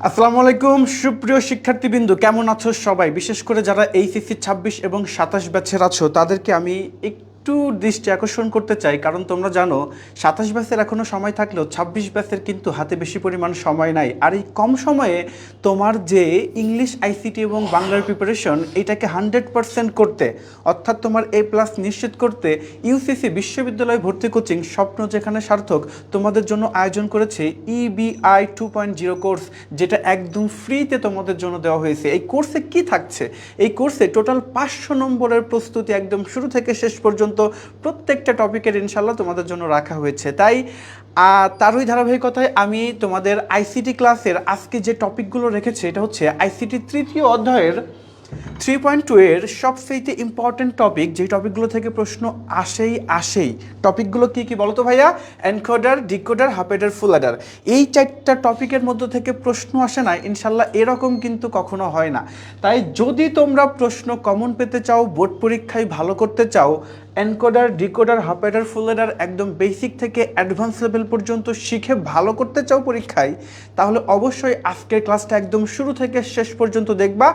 আসসালামু আলাইকুম সুপ্রিয় শিক্ষার্থীবৃন্দ, কেমন আছো সবাই? বিশেষ করে যারা এইচএসসি 26 এবং 27 ব্যাচের আছো তাদেরকে আমি একটু দৃষ্টি আকর্ষণ করতে চাই, কারণ তোমরা জানো 27 ব্যাচের এখনও সময় থাকলেও 26 ব্যাচের কিন্তু হাতে বেশি পরিমাণ সময় নাই। আর এই কম সময়ে তোমার যে ইংলিশ আইসিটি এবং বাংলার প্রিপারেশন এটাকে 100% করতে, অর্থাৎ তোমার A+ নিশ্চিত করতে ইউসিসি বিশ্ববিদ্যালয় ভর্তি কোচিং স্বপ্ন যেখানে সার্থক তোমাদের জন্য আয়োজন করেছে EBI 2.0 কোর্স, যেটা একদম ফ্রিতে তোমাদের জন্য দেওয়া হয়েছে। এই কোর্সে কি থাকছে? এই কোর্সে টোটাল 500 নম্বরের প্রস্তুতি একদম শুরু থেকে শেষ পর্যন্ত প্রত্যেকটা টপিকের ইনশাল্লাহ তোমাদের জন্য রাখা হয়েছে। তাই তারই ধারাবাহিকতায় আমি তোমাদের আইসিটি ক্লাসের আজকে যে টপিকগুলো রেখেছি এটা হচ্ছে আইসিটি তৃতীয় অধ্যায়ের 3.2 এর সবচেয়ে ইম্পর্টেন্ট টপিক, যেই টপিকগুলো থেকে প্রশ্ন আসেই। টপিকগুলো কি কি বলো তো ভাইয়া? এনকোডার, ডিকোডার, হাফ অ্যাডার, ফুল অ্যাডার। এই চারটা টপিকের মধ্যে থেকে প্রশ্ন আসে না ইনশাল্লাহ, এরকম কিন্তু কখনো হয় না। তাই যদি তোমরা প্রশ্ন কমন পেতে চাও, বোর্ড পরীক্ষায় ভালো করতে চাও, এনকোডার, ডিকোডার, হাফ অ্যাডার, ফুল অ্যাডার একদম বেসিক থেকে অ্যাডভান্স লেভেল পর্যন্ত শিখে ভালো করতে চাও পরীক্ষায়, তাহলে অবশ্যই আজকের ক্লাসটা একদম শুরু থেকে শেষ পর্যন্ত দেখবা।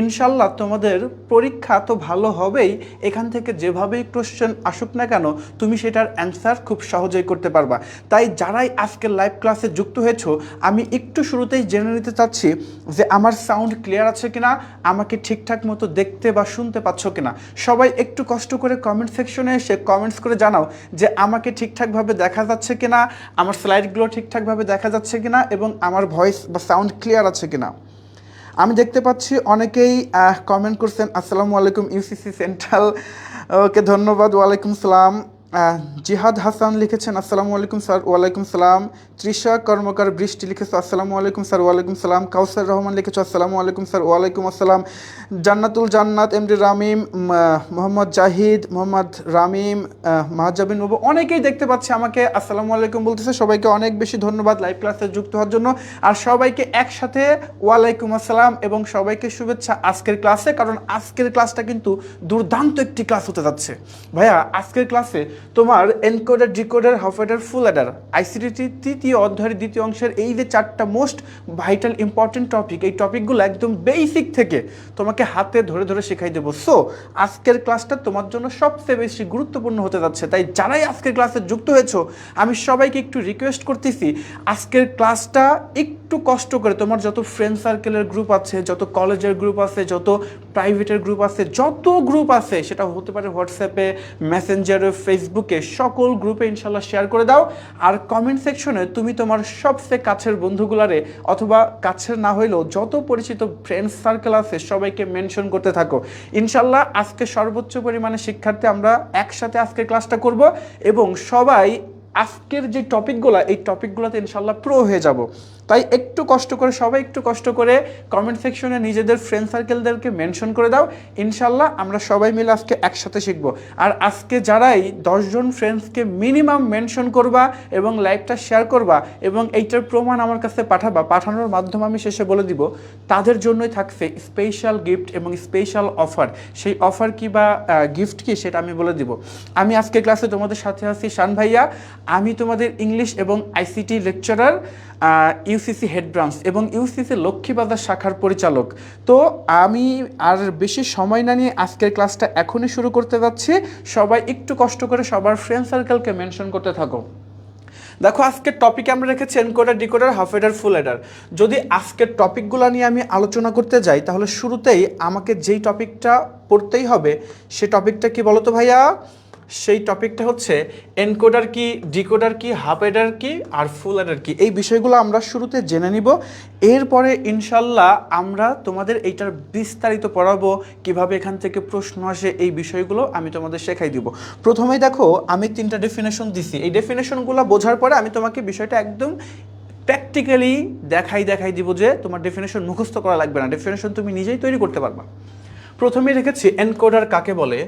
ইনশাল্লাহ তোমাদের পরীক্ষা তো ভালো হবেই, এখান থেকে যেভাবেই কোশ্চেন আসুক না কেন তুমি সেটার অ্যান্সার খুব সহজেই করতে পারবা। তাই যারাই আজকের লাইভ ক্লাসে যুক্ত হয়েছো, আমি একটু শুরুতেই জেনে নিতে চাচ্ছি যে আমার সাউন্ড ক্লিয়ার আছে কিনা, আমাকে ঠিকঠাক মতো দেখতে বা শুনতে পাচ্ছ কিনা। সবাই একটু কষ্ট করে কমেন্ট সেকশনে এসে কমেন্টস করে জানাও যে আমাকে ঠিকঠাকভাবে দেখা যাচ্ছে কিনা, আমার স্লাইডগুলো ঠিকঠাকভাবে দেখা যাচ্ছে কিনা এবং আমার ভয়েস বা সাউন্ড ক্লিয়ার আছে কিনা। আমি দেখতে পাচ্ছি অনেকেই কমেন্ট করছেন আসসালামু আলাইকুম ইউসিসি সেন্ট্রাল, ওকে ধন্যবাদ, ওয়ালাইকুম সালাম। জিহাদ হাসান লিখেছেন আসসালামু আলাইকুম স্যার, ওয়ালাইকুম সালাম। তৃষা কর্মকার বৃষ্টি লিখেছে আসসালামু আলাইকুম স্যার, ওয়ালাইকুম সালাম। কাউসার রহমান লিখেছে আসসালামু আলাইকুম স্যার, ওয়ালাইকুম আসসালাম। জান্নাতুল জান্নাত, এমডি রামিম, মোহাম্মদ জাহিদ, মোহাম্মদ রামিম, মাহাজাবিন বাবু, অনেকেই দেখতে পাচ্ছে আমাকে আসসালামু আলাইকুম বলতেছে। সবাইকে অনেক বেশি ধন্যবাদ লাইভ ক্লাসে যুক্ত হওয়ার জন্য, আর সবাইকে একসাথে ওয়ালাইকুম আসসালাম এবং সবাইকে শুভেচ্ছা আজকের ক্লাসে, কারণ আজকের ক্লাসটা কিন্তু দুর্দান্ত একটি ক্লাস হতে যাচ্ছে। ভাইয়া আজকের ক্লাসে তোমার এনকোডার, ডিকোডার, হাফ অ্যাডার, ফুল অ্যাডার আইসিটি তৃতীয় অধ্যায়ের দ্বিতীয় অংশের এই যে চারটা মোস্ট ভাইটাল ইম্পর্টেন্ট টপিক, এই টপিকগুলো একদম বেসিক থেকে তোমাকে হাতে ধরে ধরে শেখাই দেবো। সো আজকের ক্লাসটা তোমার জন্য সবচেয়ে বেশি গুরুত্বপূর্ণ হতে যাচ্ছে। তাই যারাই আজকের ক্লাসে যুক্ত হয়েছো, আমি সবাইকে একটু রিকোয়েস্ট করতেছি আজকের ক্লাসটা একটু কষ্ট করে তোমার যত ফ্রেন্ড সার্কেলের গ্রুপ আছে, যত কলেজের গ্রুপ আছে, যত প্রাইভেটের গ্রুপ আছে, যত গ্রুপ আছে, সেটা হতে পারে হোয়াটসঅ্যাপে, মেসেঞ্জারে, ফেসবুকে, সকল গ্রুপে ইনশাল্লাহ শেয়ার করে দাও। আর কমেন্ট সেকশনে তুমি তোমার সবচেয়ে কাছের বন্ধুগুলারে, অথবা কাছের না হইলেও যত পরিচিত ফ্রেন্ড সার্কেল আছে সবাইকে মেনশন করতে থাকো। ইনশাল্লাহ আজকে সর্বোচ্চ পরিমাণে শিক্ষার্থী আমরা একসাথে আজকের ক্লাসটা করব এবং সবাই আজকের যে টপিকগুলো, এই টপিকগুলোতে ইনশাল্লাহ প্রো হয়ে যাব। তাই একটু কষ্ট করে, সবাই একটু কষ্ট করে কমেন্ট সেকশনে নিজেদের ফ্রেন্ড সার্কেলদেরকে মেনশন করে দাও। ইনশাল্লাহ আমরা সবাই মিলে আজকে একসাথে শিখবো। আর আজকে যারাই 10 জন ফ্রেন্ডসকে মিনিমাম মেনশন করবা এবং লাইভটা শেয়ার করবা এবং এইটার প্রমাণ আমার কাছে পাঠাবা, পাঠানোর মাধ্যমে আমি শেষে বলে দিব, তাদের জন্যই থাকছে স্পেশাল গিফট এবং স্পেশাল অফার। সেই অফার কি বা গিফট কি সেটা আমি বলে দিব। আমি আজকে ক্লাসে তোমাদের সাথে আছি শান ভাইয়া, আমি তোমাদের ইংলিশ এবং ICT lecturer, UCC head branch এবং ইউসিসি লক্ষ্মীবাজার শাখার পরিচালক। তো আমি আর বেশি সময় না নিয়ে আজকের ক্লাসটা এখনই শুরু করতে যাচ্ছি। সবাই একটু কষ্ট করে সবার ফ্রেন্ড সার্কেলকে মেনশন করতে থাকো। দেখো আজকের টপিকে আমরা রেখেছি এনকোডার, ডিকোডার, হাফ অ্যাডার, ফুল অ্যাডার। যদি আজকের টপিকগুলো নিয়ে আমি আলোচনা করতে যাই, তাহলে শুরুতেই আমাকে যেই টপিকটা পড়তেই হবে সে টপিকটা কি বলো তো ভাইয়া? সেই টপিকটা হচ্ছে এনকোডার কি, ডিকোডার কি, হাফ অ্যাডার কি আর ফুল অ্যাডার কি। এই বিষয়গুলো আমরা শুরুতে জেনে নিব। এরপরে ইনশাল্লাহ আমরা তোমাদের এইটার বিস্তারিত পড়াবো, কিভাবে এখান থেকে প্রশ্ন আসে, এই বিষয়গুলো আমি তোমাদের শেখাই দিব। প্রথমেই দেখো আমি 3টা ডেফিনেশন দিছি। এই ডেফিনেশনগুলো বোঝার পরে আমি তোমাকে বিষয়টা একদম প্র্যাকটিক্যালি দেখাই দিব যে তোমার ডেফিনেশন মুখস্থ করা লাগবে না, ডেফিনেশন তুমি নিজেই তৈরি করতে পারবা। প্রথমে রেখেছি এনকোডার কাকে বলে।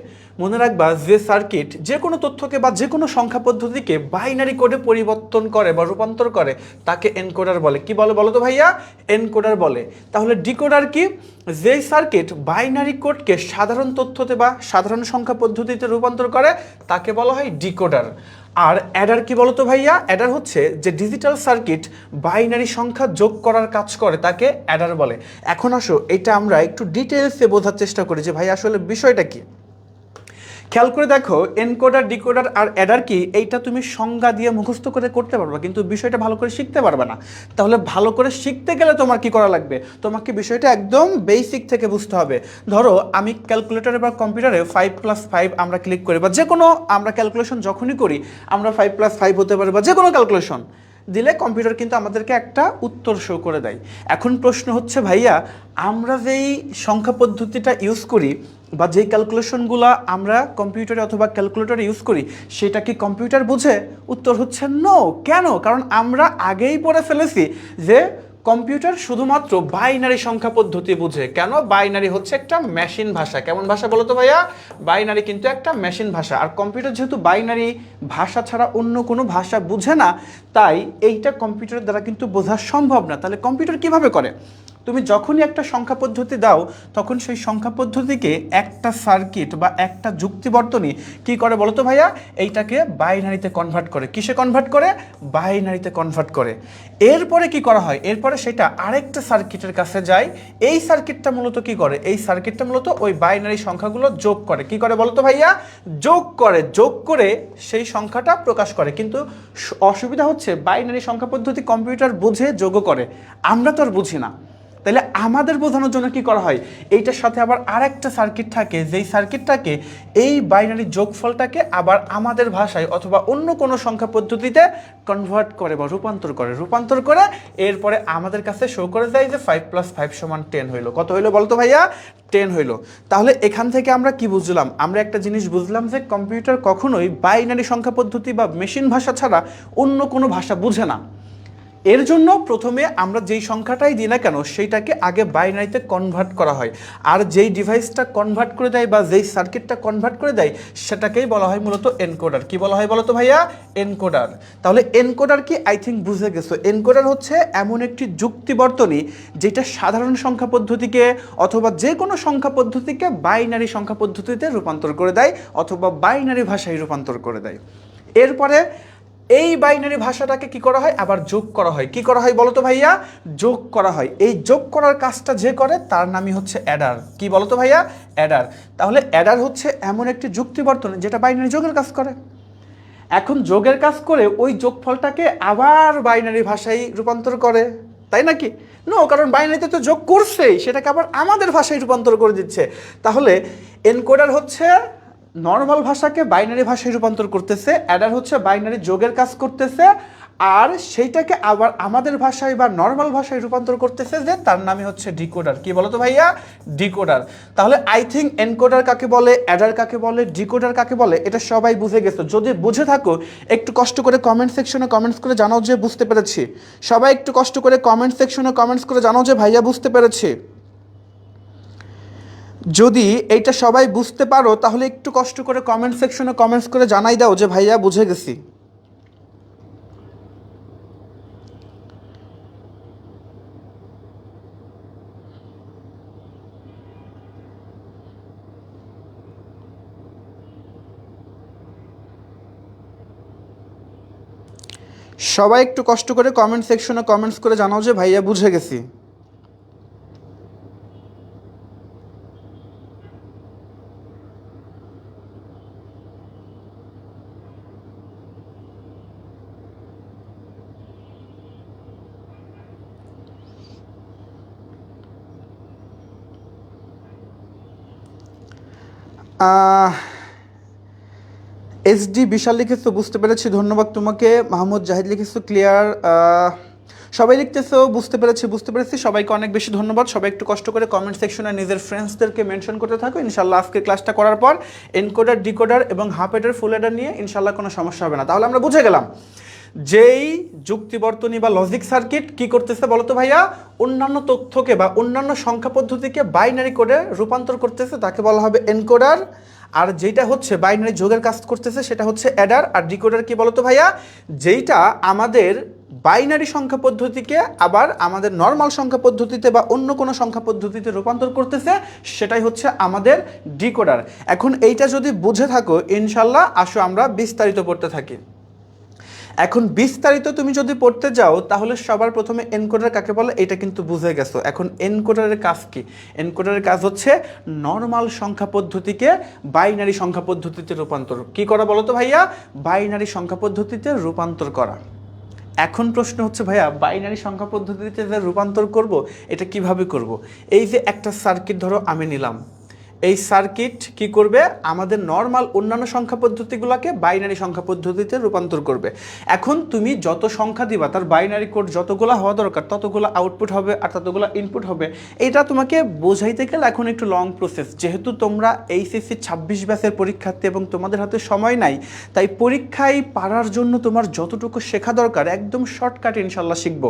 মনে রাখবা যে সার্কিট যে কোনো তথ্যকে বা যে কোনো সংখ্যা পদ্ধতিকে বাইনারি কোডে পরিবর্তন করে বা রূপান্তর করে তাকে এনকোডার বলে। কি বলে বলো তো ভাইয়া? এনকোডার বলে। তাহলে ডিকোডার কি? যেই সার্কিট বাইনারি কোডকে সাধারণ তথ্যতে বা সাধারণ সংখ্যা পদ্ধতিতে রূপান্তর করে তাকে বলা হয় ডিকোডার। আর অ্যাডার কি বলতো ভাইয়া? অ্যাডার হচ্ছে যে ডিজিটাল সার্কিট বাইনারি সংখ্যা যোগ করার কাজ করে, তাকে অ্যাডার বলে। এখন আসো এটা আমরা একটু ডিটেলসে বোঝার চেষ্টা করি যে ভাই আসলে বিষয়টা কি। খেয়াল করে দেখো, এনকোডার, ডিকোডার আর অ্যাডার কি, এইটা তুমি সংজ্ঞা দিয়ে মুখস্থ করে করতে পারবে, কিন্তু বিষয়টা ভালো করে শিখতে পারবে না। তাহলে ভালো করে শিখতে গেলে তোমার কি করা লাগবে? তোমাকে বিষয়টা একদম বেসিক থেকে বুঝতে হবে। ধরো আমি ক্যালকুলেটরে বা কম্পিউটারে 5+5 আমরা ক্লিক করি, বা যে কোনো আমরা ক্যালকুলেশন যখনই করি আমরা 5+5 হতে পারে, বা যে কোনো ক্যালকুলেশন দিলে কম্পিউটার কিন্তু আমাদেরকে একটা উত্তর শো করে দেয়। এখন প্রশ্ন হচ্ছে ভাইয়া, আমরা যেই সংখ্যা পদ্ধতিটা ইউজ করি বা যেই ক্যালকুলেশনগুলো আমরা কম্পিউটারে অথবা ক্যালকুলেটরে ইউজ করি, সেটা কি কম্পিউটার বোঝে? উত্তর হচ্ছে নো। কেন? কারণ আমরা আগেই পড়ে ফেলেছি যে কম্পিউটার শুধুমাত্র বাইনারি সংখ্যা পদ্ধতি বুঝে। কেন? বাইনারি হচ্ছে একটা মেশিন ভাষা। কেমন ভাষা বলো তো ভাইয়া? বাইনারি কিন্তু একটা মেশিন ভাষা। আর কম্পিউটার যেহেতু বাইনারি ভাষা ছাড়া অন্য কোনো ভাষা বুঝে না, তাই এইটা কম্পিউটারের দ্বারা কিন্তু বোঝা সম্ভব না। তাহলে কম্পিউটার কিভাবে করে? তুমি যখনই একটা সংখ্যা পদ্ধতি দাও, তখন সেই সংখ্যা পদ্ধতিকে একটা সার্কিট বা একটা যুক্তি বর্তনী কি করে বলো তো ভাইয়া? এইটাকে বাইনারিতে কনভার্ট করে। কিসে কনভার্ট করে? বাইনারিতে কনভার্ট করে। এরপরে কি করা হয়? এরপরে সেটা আরেকটা সার্কিটের কাছে যায়। এই সার্কিটটা মূলত কি করে? এই সার্কিটটা মূলত ওই বাইনারি সংখ্যাগুলো যোগ করে। কি করে বলো তো ভাইয়া? যোগ করে। যোগ করে সেই সংখ্যাটা প্রকাশ করে। কিন্তু অসুবিধা হচ্ছে বাইনারি সংখ্যা পদ্ধতি কম্পিউটার বুঝে যোগও করে, আমরা তো আর বুঝি না। তাহলে আমাদের বোঝানোর জন্য কি করা হয়? এইটার সাথে আবার আরেকটা সার্কিট থাকে, যেই সার্কিটটাকে এই বাইনারি যোগফলটাকে আবার আমাদের ভাষায় অথবা অন্য কোনো সংখ্যা পদ্ধতিতে কনভার্ট করে বা রূপান্তর করে এরপরে আমাদের কাছে শো করে যায় যে 5+5 = 10 হইলো। কত হইলো বলতো ভাইয়া? 10 হইলো। তাহলে এখান থেকে আমরা কি বুঝলাম? আমরা একটা জিনিস বুঝলাম যে কম্পিউটার কখনোই বাইনারি সংখ্যা পদ্ধতি বা মেশিন ভাষা ছাড়া অন্য কোনো ভাষা বুঝে না। এর জন্য প্রথমে আমরা যেই সংখ্যাটাই দিই না কেন, সেইটাকে আগে বাইনারিতে কনভার্ট করা হয়। আর যেই ডিভাইসটা কনভার্ট করে দেয় বা যেই সার্কিটটা কনভার্ট করে দেয়, সেটাকেই বলা হয় মূলত এনকোডার। কি বলা হয় বলো তো ভাইয়া? এনকোডার। তাহলে এনকোডার কি? আই থিঙ্ক বুঝে গেছো। এনকোডার হচ্ছে এমন একটি যুক্তি বর্তনী যেটা সাধারণ সংখ্যা পদ্ধতিকে অথবা যে কোনো সংখ্যা পদ্ধতিকে বাইনারি সংখ্যা পদ্ধতিতে রূপান্তর করে দেয় অথবা বাইনারি ভাষায় রূপান্তর করে দেয়। এরপরে এই বাইনারি ভাষাটাকে কি করা হয়? আবার যোগ করা হয়। কি করা হয় বলো তো ভাইয়া? যোগ করা হয়। এই যোগ করার কাজটা যে করে তার নামই হচ্ছে অ্যাডার। কি বলো তো ভাইয়া? অ্যাডার। তাহলে অ্যাডার হচ্ছে এমন একটি যুক্তি বর্তনী যেটা বাইনারি যোগের কাজ করে। এখন যোগের কাজ করে ওই যোগফলটাকে আবার বাইনারি ভাষায় রূপান্তর করে, তাই নাকি? নো, কারণ বাইনারিতে তো যোগ করছেই, সেটাকে আবার আমাদের ভাষায় রূপান্তর করে দিচ্ছে। তাহলে এনকোডার হচ্ছে নর্মাল ভাষাকে বাইনারি ভাষায় রূপান্তর করতেছে, অ্যাডার হচ্ছে বাইনারি যোগের কাজ করতেছে, আর সেইটাকে আবার আমাদের ভাষায় বা নর্মাল ভাষায় রূপান্তর করতেছে, যে তার নামই হচ্ছে ডিকোডার। কি বলো তো ভাইয়া? ডিকোডার। তাহলে আই থিঙ্ক এনকোডার কাকে বলে, অ্যাডার কাকে বলে, ডিকোডার কাকে বলে, এটা সবাই বুঝে গেছো। যদি বুঝে থাকো একটু কষ্ট করে কমেন্ট সেকশনে কমেন্টস করে জানাও যে বুঝতে পেরেছি। সবাই একটু কষ্ট করে কমেন্ট সেকশনে কমেন্টস করে জানাও যে ভাইয়া বুঝতে পেরেছি। যদি এইটা সবাই বুঝতে পারো তাহলে একটু কষ্ট করে কমেন্ট সেকশনে কমেন্টস করে জানাই দাও যে ভাইয়া বুঝে গেছি। সবাই একটু কষ্ট করে কমেন্ট সেকশনে কমেন্টস করে জানাও যে ভাইয়া বুঝে গেছি। এসডি বিশাল লিখেছো, বুঝতে পেরেছি, ধন্যবাদ তোমাকে। মাহমুদ জাহিদ লিখেছো ক্লিয়ার। সবাই লিখতেছো বুঝতে পেরেছি, সবাইকে অনেক বেশি ধন্যবাদ। সবাই একটু কষ্ট করে কমেন্ট সেকশনে নিজের ফ্রেন্ডসদেরকে মেনশন করতে থাকো। ইনশাল্লাহ আজকে ক্লাসটা করার পর এনকোডার, ডিকোডার এবং হাফ এডার, ফুল এডার নিয়ে ইনশাল্লাহ কোনো সমস্যা হবে না। তাহলে আমরা বুঝে গেলাম যেই যুক্তিবর্তনী বা লজিক সার্কিট কি করতেছে বলতো ভাইয়া? অন্যান্য তথ্যকে বা অন্যান্য সংখ্যা পদ্ধতিকে বাইনারি কোডে রূপান্তর করতেছে, তাকে বলা হবে এনকোডার। আর যেটা হচ্ছে বাইনারি যোগের কাজ করতেছে সেটা হচ্ছে অ্যাডার। আর ডিকোডার কি বলতো ভাইয়া? যেইটা আমাদের বাইনারি সংখ্যা পদ্ধতিকে আবার আমাদের নর্মাল সংখ্যা পদ্ধতিতে বা অন্য কোনো সংখ্যা পদ্ধতিতে রূপান্তর করতেছে, সেটাই হচ্ছে আমাদের ডিকোডার। এখন এইটা যদি বুঝে থাকো ইনশাল্লাহ আসো আমরা বিস্তারিত পড়তে থাকি। এখন বিস্তারিত তুমি যদি পড়তে যাও তাহলে সবার প্রথমে এনকোডার কাকে বলে এটা কিন্তু বুঝে গেছো। এখন এনকোডারের কাজ কি? এনকোডারের কাজ হচ্ছে নর্মাল সংখ্যা পদ্ধতিকে বাইনারি সংখ্যা পদ্ধতিতে রূপান্তর কি করা বলো তো ভাইয়া? বাইনারি সংখ্যা পদ্ধতিতে রূপান্তর করা। এখন প্রশ্ন হচ্ছে ভাইয়া বাইনারি সংখ্যা পদ্ধতিতে যে রূপান্তর করব এটা কিভাবে করব? এই যে একটা সার্কিট ধরো আমি নিলাম, এই সার্কিট কি করবে? আমাদের নর্মাল অন্যান্য সংখ্যা পদ্ধতিগুলোকে বাইনারি সংখ্যা পদ্ধতিতে রূপান্তর করবে। এখন তুমি যত সংখ্যা দিবা তার বাইনারি কোড যতগুলো হওয়া দরকার ততগুলো আউটপুট হবে আর ততগুলো ইনপুট হবে। এটা তোমাকে বোঝাইতে গেলে এখন একটু লং প্রসেস। যেহেতু তোমরা এইচএসসি 26 ব্যাচের পরীক্ষার্থী এবং তোমাদের হাতে সময় নাই, তাই পরীক্ষায় পারার জন্য তোমার যতটুকু শেখা দরকার একদম শর্টকাটে ইনশাল্লাহ শিখবো।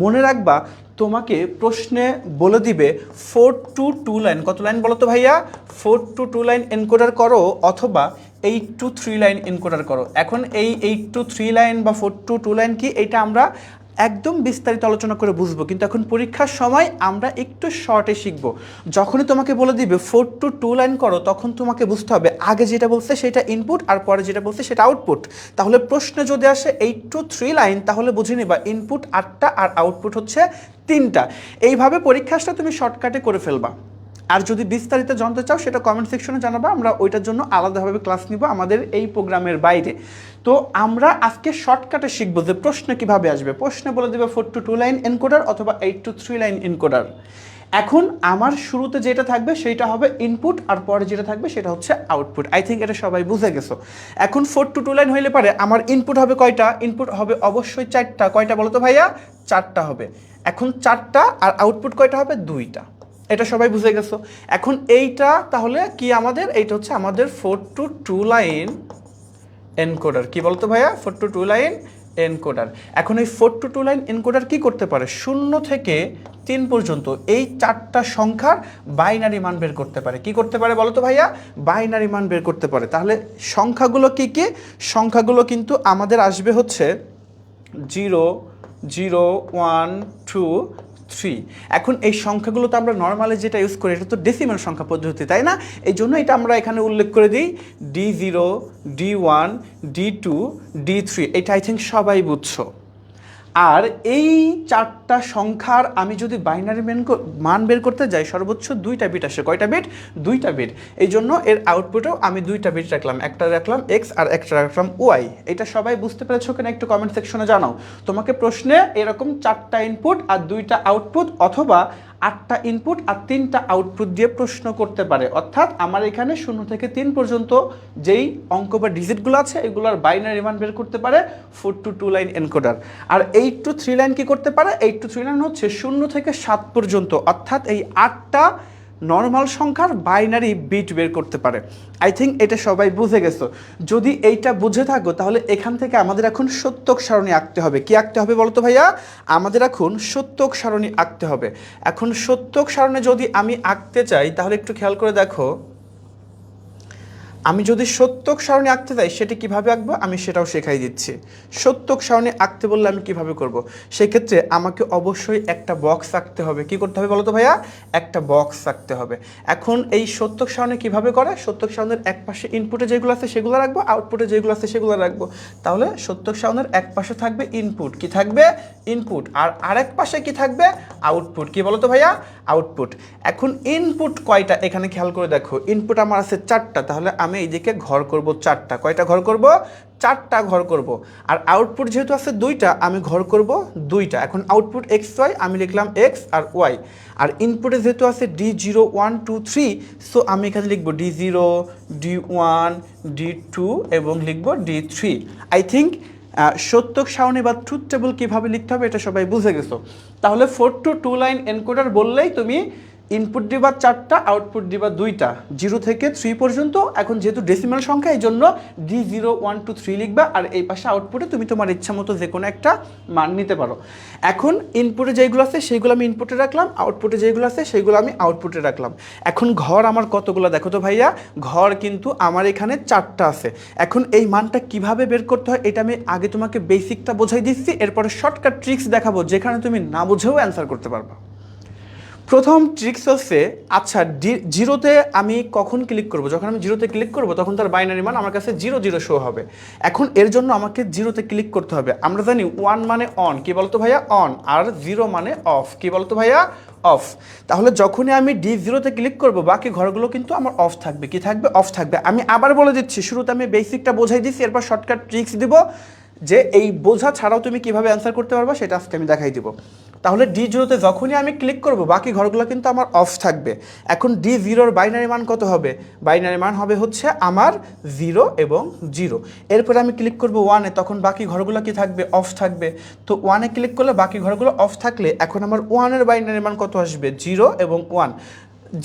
মনে রাখবা তোমাকে প্রশ্নে বলে দিবে 4 to 2 লাইন, কত লাইন বলো তো ভাইয়া? 4 to 2 লাইন এনকোডার করো অথবা 8 to 3 লাইন এনকোডার করো। এখন এই 8 to 3 লাইন বা 4 to 2 লাইন কি এটা আমরা একদম বিস্তারিত আলোচনা করে বুঝবো, কিন্তু এখন পরীক্ষার সময় আমরা একটু শর্টে শিখবো। যখনই তোমাকে বলে দিবে 4 to 2 লাইন করো তখন তোমাকে বুঝতে হবে আগে যেটা বলছে সেটা ইনপুট আর পরে যেটা বলছে সেটা আউটপুট। তাহলে প্রশ্নে যদি আসে 8 to 3 লাইন তাহলে বুঝে নিবা ইনপুট 8টা আর আউটপুট হচ্ছে 3টা। এইভাবে পরীক্ষাটা তুমি শর্টকাটে করে ফেলবা। আর যদি বিস্তারিত জানতে চাও সেটা কমেন্ট সেকশনে জানাবা, আমরা ওইটার জন্য আলাদাভাবে ক্লাস নিব আমাদের এই প্রোগ্রামের বাইরে। তো আমরা আজকে শর্টকাটে শিখবো যে প্রশ্ন কিভাবে আসবে। প্রশ্নে বলে দেবে 4 to 2 লাইন এনকোডার অথবা 8 to 3 লাইন এনকোডার। এখন আমার শুরুতে যেটা থাকবে সেটা হবে ইনপুট আর পরে যেটা থাকবে সেটা হচ্ছে আউটপুট। আই থিঙ্ক এটা সবাই বুঝে গেছো। এখন 4 to 2 লাইন হইলে পারে আমার ইনপুট হবে কয়টা? ইনপুট হবে অবশ্যই 4টা। কয়টা বলো তো ভাইয়া? 4টা হবে। এখন 4টা আর আউটপুট কয়টা হবে? 2টা। এটা সবাই বুঝে গেছো। এখন এইটা তাহলে কি আমাদের? এইটা হচ্ছে আমাদের 4 to 2 লাইন এনকোডার। কি বলতো ভাইয়া? 4 to 2 লাইন এনকোডার। এখন এই 4 to 2 লাইন এনকোডার কি করতে পারে? 0 থেকে 3 পর্যন্ত এই 4টা সংখ্যার বাইনারি মান বের করতে পারে। কি করতে পারে বলো তো ভাইয়া? বাইনারি মান বের করতে পারে। তাহলে সংখ্যাগুলো কি কি? সংখ্যাগুলো কিন্তু আমাদের আসবে হচ্ছে 0 0 1 2 3। এখন এই সংখ্যাগুলো তো আমরা নর্মালি যেটা ইউজ করি এটা তো ডেসিমাল সংখ্যা পদ্ধতি, তাই না? এই জন্য এটা আমরা এখানে উল্লেখ করে দিই D0 D1 D2 D3। এটা আই থিঙ্ক সবাই বুঝছো। আর এই 4টা সংখ্যার আমি যদি বাইনারি মান বের করতে যাই সর্বোচ্চ 2টা বিট আসে। কয়টা বিট? 2টা বিট। এই জন্য এর আউটপুটেও আমি 2টা বিট রাখলাম, একটা রাখলাম এক্স আর একটা রাখলাম ওয়াই। এটা সবাই বুঝতে পেরেছো কিনা একটু কমেন্ট সেকশনে জানাও। তোমাকে প্রশ্নে এরকম 4টা ইনপুট আর 2টা আউটপুট অথবা 8টা ইনপুট আর 3টা আউটপুট দিয়ে প্রশ্ন করতে পারে। অর্থাৎ আমার এখানে 0 থেকে 3 পর্যন্ত যেই অঙ্ক বা ডিজিটগুলো আছে এগুলোর বাইনারি মান বের করতে পারে 4 to 2 লাইন এনকোডার। আর 8 to 3 লাইন কি করতে পারে? 8 to 3 লাইন হচ্ছে 0 থেকে 7 পর্যন্ত, অর্থাৎ এই 8টা নর্মাল সংখ্যার বাইনারি বিট বের করতে পারে। আই থিঙ্ক এটা সবাই বুঝে গেছো। যদি এইটা বুঝে থাকো তাহলে এখান থেকে আমাদের এখন সত্যক সারণী আঁকতে হবে। কি আঁকতে হবে বলো তো ভাইয়া? আমাদের এখন সত্যক সারণী আঁকতে হবে। এখন সত্যক সারণী যদি আমি আঁকতে চাই তাহলে একটু খেয়াল করে দেখো, আমি যদি সত্যক সারণী আঁকতে চাই সেটা কিভাবে আঁকবো আমি সেটাও শেখাই দিচ্ছি। সত্যক সারণী আঁকতে বললে আমি কিভাবে করব? সেক্ষেত্রে আমাকে অবশ্যই একটা বক্স আঁকতে হবে। কি করতে হবে বলো তো ভাইয়া? একটা বক্স আঁকতে হবে। এখন এই সত্যক সারণী কিভাবে করে? সত্যক সারণীর এক পাশে ইনপুটে যেগুলো আছে সেগুলো রাখবো, আউটপুটে যেগুলো আছে সেগুলো রাখবো। তাহলে সত্যক সারণীর এক পাশে থাকবে ইনপুট। কি থাকবে? ইনপুট। আর আরেক পাশে কি থাকবে? আউটপুট। কি বলো তো ভাইয়া? আউটপুট। এখন ইনপুট কয়টা এখানে খেয়াল করে দেখো। ইনপুট আমার আছে 4টা, তাহলে আমি এইদিকে ঘর করব 4টা। কয়টা ঘর করব? 4টা ঘর করব। আর আউটপুট যেহেতু আছে 2টা আমি ঘর করব 2টা। এখন আউটপুট এক্স ওয়াই আমি লিখলাম এক্স আর ওয়াই। আর ইনপুটে যেহেতু আছে D0 1 2 3, সো আমি এখানে লিখব D0 D1 D2 এবং লিখব D3। আই থিঙ্ক সত্যক সারণী বা ট্রুথ টেবল কীভাবে লিখতে হবে এটা সবাই বুঝে গেছো। তাহলে 4 to 2 লাইন এনকোডার বললেই তুমি ইনপুট দিবা 4টা, আউটপুট দিবা 2টা, 0 থেকে 3 পর্যন্ত। এখন যেহেতু ডেসিমাল সংখ্যা এই জন্য D0 1 2 3 লিখবা, আর এই পাশে আউটপুটে তুমি তোমার ইচ্ছা মতো যে কোনো একটা মান নিতে পারো। এখন ইনপুটে যেগুলো আছে সেইগুলো আমি ইনপুটে রাখলাম, আউটপুটে যেগুলো আছে সেইগুলো আমি আউটপুটে রাখলাম। এখন ঘর আমার কতগুলো দেখো তো ভাইয়া? ঘর কিন্তু আমার এখানে 4টা আছে। এখন এই মানটা কিভাবে বের করতে হয় এটা আমি আগে তোমাকে বেসিকটা বোঝাই দিচ্ছি, এরপরে শর্টকাট ট্রিক্স দেখাবো যেখানে তুমি না বুঝেও অ্যান্সার করতে পারবা। প্রথম ট্রিক্স হচ্ছে, আচ্ছা জিরোতে আমি কখন ক্লিক করব? যখন আমি জিরোতে ক্লিক করব তখন তার বাইনারি মান আমার কাছে 0 0 শো হবে। এখন এর জন্য আমাকে জিরোতে ক্লিক করতে হবে। আমরা জানি 1 মানে অন, কি বলতো ভাইয়া? অন। আর 0 মানে অফ, কি বলতো ভাইয়া? অফ। তাহলে যখনই আমি D0-তে ক্লিক করব বাকি ঘরগুলো কিন্তু আমার অফ থাকবে। কি থাকবে? অফ থাকবে। আমি আবার বলে দিচ্ছি, শুরুতে আমি বেসিকটা বোঝাই দিচ্ছি, এরপর শর্টকাট ট্রিক্স দিব যে এই বোঝা ছাড়াও তুমি কিভাবে অ্যান্সার করতে পারবা সেটা আজকে আমি দেখাই দিব। তাহলে D0-তে যখনই আমি ক্লিক করব বাকি ঘরগুলো কিন্তু আমার অফ থাকবে। এখন D0-র বাইনারি মান কত হবে? বাইনারি মান হবে হচ্ছে আমার 0 এবং 0। এরপরে আমি ক্লিক করব 1-এ, তখন বাকি ঘরগুলো কি থাকবে? অফ থাকবে। তো 1-এ ক্লিক করলে বাকি ঘরগুলো অফ থাকলে এখন আমার 1-এর বাইনারি মান কত আসবে? 0 এবং 1।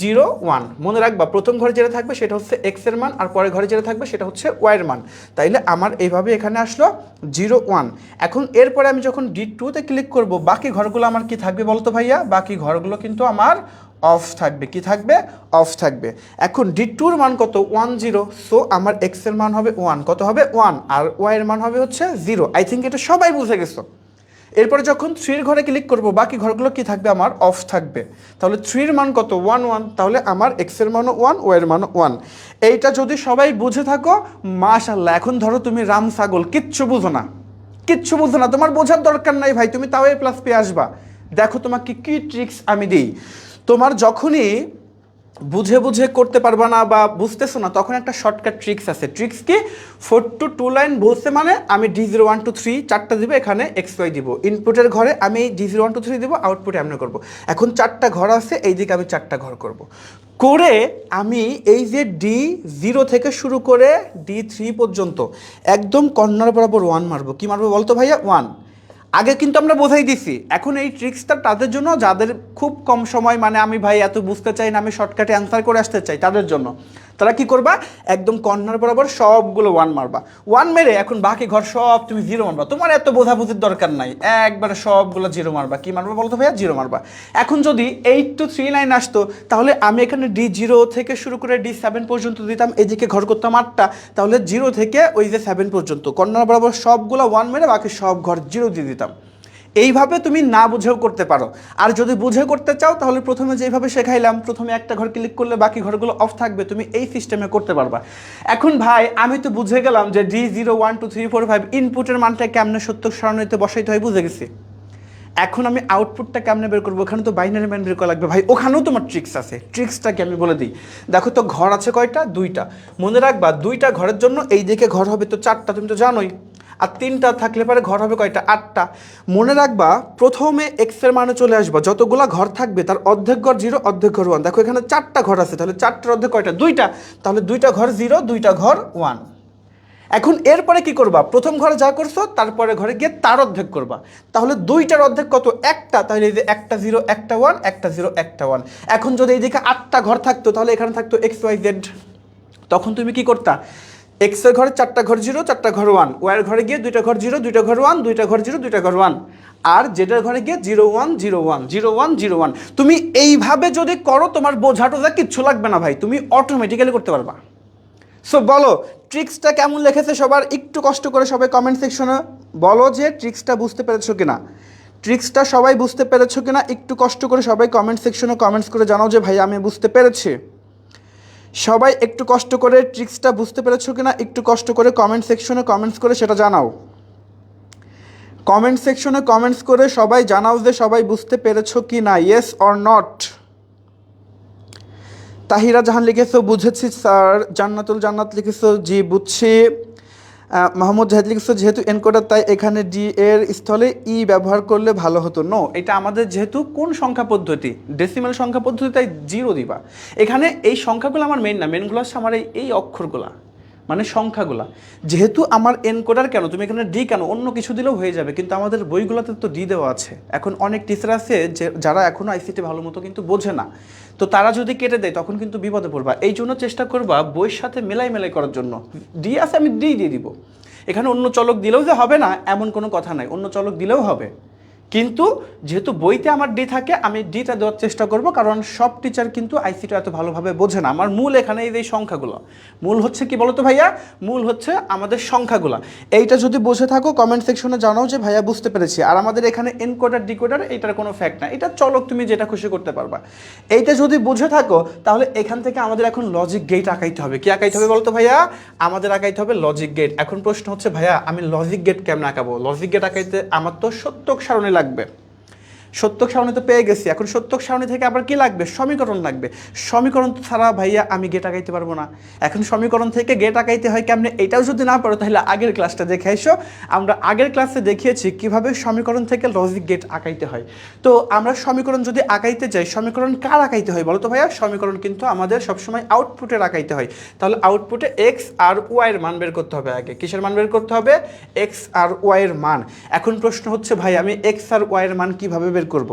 0 1 মনে রাখবা, প্রথম ঘরে যেটা থাকবে সেটা হচ্ছে এক্স এর মান, আর পরের ঘরে যেটা থাকবে সেটা হচ্ছে ওয়াই এর মান। তাইলে আমার এইভাবে এখানে আসলো 0 1। এখন এরপরে আমি যখন D2-তে ক্লিক করব বাকি ঘরগুলো আমার কি থাকবে বলতো ভাইয়া? বাকি ঘরগুলো কিন্তু আমার অফ থাকবে। কি থাকবে? অফ থাকবে। এখন D2-র মান কত? 1 0। সো আমার এক্স এর মান হবে 1। কত হবে? 1। আর ওয়াই এর মান হবে হচ্ছে 0। আই থিঙ্ক এটা সবাই বুঝে গেছো। এরপরে যখন 3-র ঘরে ক্লিক করব বাকি ঘরগুলো কি থাকবে? আমার অফ থাকবে। তাহলে 3-র মান কত? 1 1। তাহলে আমার এক্সের মানও 1, ওয়ের মানও 1। এইটা যদি সবাই বুঝে থাকো মাশাআল্লাহ। এখন ধরো তুমি রাম ছাগল, কিচ্ছু বুঝো না, কিচ্ছু বুঝো না, তোমার বোঝার দরকার নাই ভাই, তুমি তাও A+ পেয়ে আসবা। দেখো তোমাকে কি ট্রিক্স আমি দিই। তোমার যখনই বুঝে বুঝে করতে পারবা না বা বুঝতেছো না, তখন একটা শর্টকাট ট্রিক্স আছে। ট্রিক্স কি? 4 to 2 লাইন বলছে মানে আমি D0 1 2 3 চারটা দিব, এখানে XY দিব। ইনপুটের ঘরে আমি D0 1 2 3 দিব, আউটপুটে এমনি করব। এখন চারটা ঘর আছে, এইদিকে আমি চারটা ঘর করব। করে আমি এই যে D0 থেকে শুরু করে D3 পর্যন্ত একদম কর্নার বরাবর 1 মারবো। কি মারবো বলতো ভাইয়া? 1। আগে কিন্তু আমরা বোঝাই দিছি। এখন এই ট্রিক্সটা তাদের জন্য যাদের খুব কম সময়, মানে আমি ভাই এত বুঝতে চাই না, আমি শর্টকাটে অ্যান্সার করে আসতে চাই, তাদের জন্য। তারা কি করবা? একদম কর্নার বরাবর সবগুলো 1 মারবা। 1 মেরে এখন বাকি ঘর সব তুমি 0 মারবা। তোমার এত বোঝাবুঝির দরকার নাই, একবারে সবগুলো 0 মারবা। কি মারবা বলতো ভাইয়া? 0 মারবা। এখন যদি 8 to 3 লাইন আসতো, তাহলে আমি এখানে D0 থেকে শুরু করে D7 পর্যন্ত দিতাম, এদিকে ঘর করতাম 8টা। তাহলে 0 থেকে ওই যে 7 পর্যন্ত কর্নার বরাবর সবগুলো 1 মেরে বাকি সব ঘর 0 দিয়ে দিতাম। এইভাবে তুমি না বুঝেও করতে পারো। আর যদি বুঝে করতে চাও তাহলে প্রথমে যেভাবে শেখাইলাম, প্রথমে একটা ঘর ক্লিক করলে বাকি ঘরগুলো অফ থাকবে, তুমি এই সিস্টেমে করতে পারবা। এখন ভাই আমি তো বুঝে গেলাম যে D0 1 2 3 4 5 ইনপুটের মানটা কেমনে সত্য সারণীতে বসাইতে হয় বুঝে গেছি। এখন আমি আউটপুটটা কেমনে বের করবো? ওখানে তো বাইনারি মান বের করা লাগবে ভাই, ওখানেও তোমার ট্রিক্স আছে। ট্রিক্সটাকে আমি বলে দিই। দেখো তো ঘর আছে কয়টা? 2টা। মনে রাখবা 2টা ঘরের জন্য এই দিকে ঘর হবে তো 4টা, তুমি তো জানোই। আর 3টা থাকলে পরে ঘর হবে কয়টা? 8টা। মনে রাখবা প্রথমে এক্সের মানে চলে আসবা, যতগুলা ঘর থাকবে তার অর্ধেক ঘর 0, অর্ধেক ঘর 1। দেখো এখানে 4টা ঘর আছে, তাহলে 4টার অর্ধেক কয়টা? 2টা। তাহলে 2টা ঘর 0, 2টা ঘর 1। এখন এরপরে কি করবা? প্রথম ঘরে যা করছো তারপরে ঘরে গিয়ে তার অর্ধেক করবা। তাহলে 2টার অর্ধেক কত? 1টা। তাহলে এই যে একটা 0 একটা 1, একটা 0 একটা 1। এখন যদি এইদিকে 8টা ঘর থাকতো তাহলে এখানে থাকতো XYZ। তখন তুমি কি করতা? এক্স এর ঘরে 4টা ঘর 0, 4টা ঘর 1। ওয়াই ঘরে গিয়ে 2টা ঘর 0, 2টা ঘর 1, 2টা ঘর 0, 2টা ঘর 1। আর যেটার ঘরে গিয়ে 0 1 0 1 0 1 0 1। তুমি এইভাবে যদি করো তোমার বোঝা টোঝা কিচ্ছু লাগবে না ভাই, তুমি অটোমেটিক্যালি করতে পারবা। সো বলো ট্রিক্সটা কেমন লেগেছে সবার? একটু কষ্ট করে সবাই কমেন্ট সেকশনে বলো যে ট্রিক্সটা বুঝতে পেরেছো কিনা। ট্রিক্সটা সবাই বুঝতে পেরেছো কিনা একটু কষ্ট করে সবাই কমেন্ট সেকশনে কমেন্টস করে জানাও যে ভাই আমি বুঝতে পেরেছি। সবাই একটু কষ্ট করে ট্রিক্সটা বুঝতে পেরেছো কিনা একটু কষ্ট করে কমেন্ট সেকশনে কমেন্টস করে সেটা জানাও। কমেন্ট সেকশনে কমেন্টস করে সবাই জানাও যে সবাই বুঝতে পেরেছো কি না, ইয়েস অর নট। তাহিরা জাহান লিখেছো বুঝেছি স্যার। জান্নাতুল জান্নাত লিখেছো জি বুঝছি। মাহমুদ জাহিদ লিখেছো যেহেতু এনকোডার তাই এখানে ডি এর স্থলে ই ব্যবহার করলে ভালো হতো। নো, এটা আমাদের যেহেতু কোন সংখ্যা পদ্ধতি? ডেসিমাল সংখ্যা পদ্ধতি, তাই 0 দিবা। এখানে এই সংখ্যাগুলো আমার মেন না, মেনগুলো হচ্ছে আমার এই অক্ষরগুলা, মানে সংখ্যাগুলা। যেহেতু আমার এনকোডার কেন, তুমি এখানে ডি কেন, অন্য কিছু দিলেও হয়ে যাবে, কিন্তু আমাদের বইগুলোতে তো ডি দেওয়া আছে। এখন অনেক টিচার আছে যে যারা এখনও আইসিটি ভালো মতো কিন্তু বোঝে না, তো তারা যদি কেটে দেয় তখন কিন্তু বিপদে পড়বা। এই জন্য চেষ্টা করবা বইয়ের সাথে মেলাই করার জন্য। ডি আছে আমি ডি দিয়ে দিব। এখানে অন্য চলক দিলেও যে হবে না এমন কোনো কথা নাই, অন্য চলক দিলেও হবে। কিন্তু যেহেতু বইতে আমার ডি থাকে, আমি ডিটা দেওয়ার চেষ্টা করব, কারণ সব টিচার কিন্তু আইসিটি এত ভালোভাবে বোঝে না। আমার মূল এখানে এই যে সংখ্যাগুলো, মূল হচ্ছে কি বলতো ভাইয়া, মূল হচ্ছে আমাদের সংখ্যাগুলো। এইটা যদি বুঝে থাকো কমেন্ট সেকশনে জানাও যে ভাইয়া বুঝতে পেরেছি। আর আমাদের এখানে এনকোডার ডিকোডার এটার কোনো ফ্যাক্ট না, এটা চলক তুমি যেটা খুশি করতে পারবা। এইটা যদি বুঝে থাকো তাহলে এখান থেকে আমাদের এখন লজিক গেট আঁকাইতে হবে। কি আঁকাইতে হবে বলতো ভাইয়া? আমাদের আঁকাইতে হবে লজিক গেট। এখন প্রশ্ন হচ্ছে ভাইয়া আমি লজিক গেট কেমন আঁকাবো? লজিক গেট আঁকাইতে আমার তো সত্যক সারণী লাগবে। সত্যক সারণী তো পেয়ে গেছি, এখন সত্যক সারণী থেকে আবার কি লাগবে? সমীকরণ লাগবে। সমীকরণ ছাড়া ভাইয়া আমি গেট আঁকাইতে পারবো না। এখন সমীকরণ থেকে গেট আঁকাইতে হয় কেমনে, এটাও যদি না পারো তাহলে আগের ক্লাসটা দেখে এসো। আমরা আগের ক্লাসে দেখিয়েছি কিভাবে সমীকরণ থেকে লজিক গেট আঁকাইতে হয়। তো আমরা সমীকরণ যদি আঁকাইতে যাই, সমীকরণ কার আঁকাইতে হয় বলো তো ভাইয়া? সমীকরণ কিন্তু আমাদের সবসময় আউটপুটের আঁকাইতে হয়। তাহলে আউটপুটে এক্স আর ওয়াইয়ের মান বের করতে হবে আগে। কিসের মান বের করতে হবে? এক্স আর ওয়াইয়ের মান। এখন প্রশ্ন হচ্ছে ভাই আমি এক্স আর ওয়াইয়ের মান কিভাবে বের করব?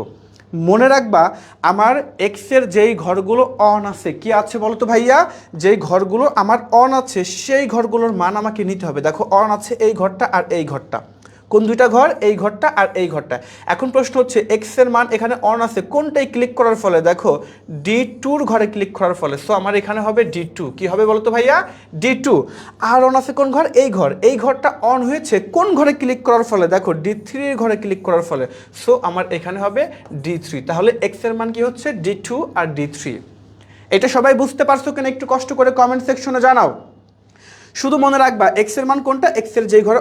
মনে রাখবা আমার এক্সের যেই ঘরগুলো অন আছে, কি আছে বলো তো ভাইয়া? যেই ঘরগুলো আমার অন আছে সেই ঘরগুলোর মান আমাকে নিতে হবে। দেখো অন আছে এই ঘরটা আর এই ঘরটা। কোন দুইটা ঘর? এই ঘরটা আর এই ঘরটা। এখন প্রশ্ন হচ্ছে এক্স এর মান এখানে অন আছে, কোনটাই ক্লিক করার ফলে? দেখো D2 ঘরে ক্লিক করার ফলে। সো আমার এখানে হবে D2। কি হবে বলো তো ভাইয়া? D2। আর অন আছে কোন ঘর? এই ঘর। এই ঘরটা অন হয়েছে কোন ঘরে ক্লিক করার ফলে? দেখো D3 এর ঘরে ক্লিক করার ফলে। সো আমার এখানে হবে D3। তাহলে এক্স এর মান কি হচ্ছে? D2 আর D3। এটা সবাই বুঝতে পারছো কিনা একটু কষ্ট করে কমেন্ট সেকশনে জানাও। শুধু মনে রাখবা এক্স এর মান কোনটা? এক্স এর যেই ঘরে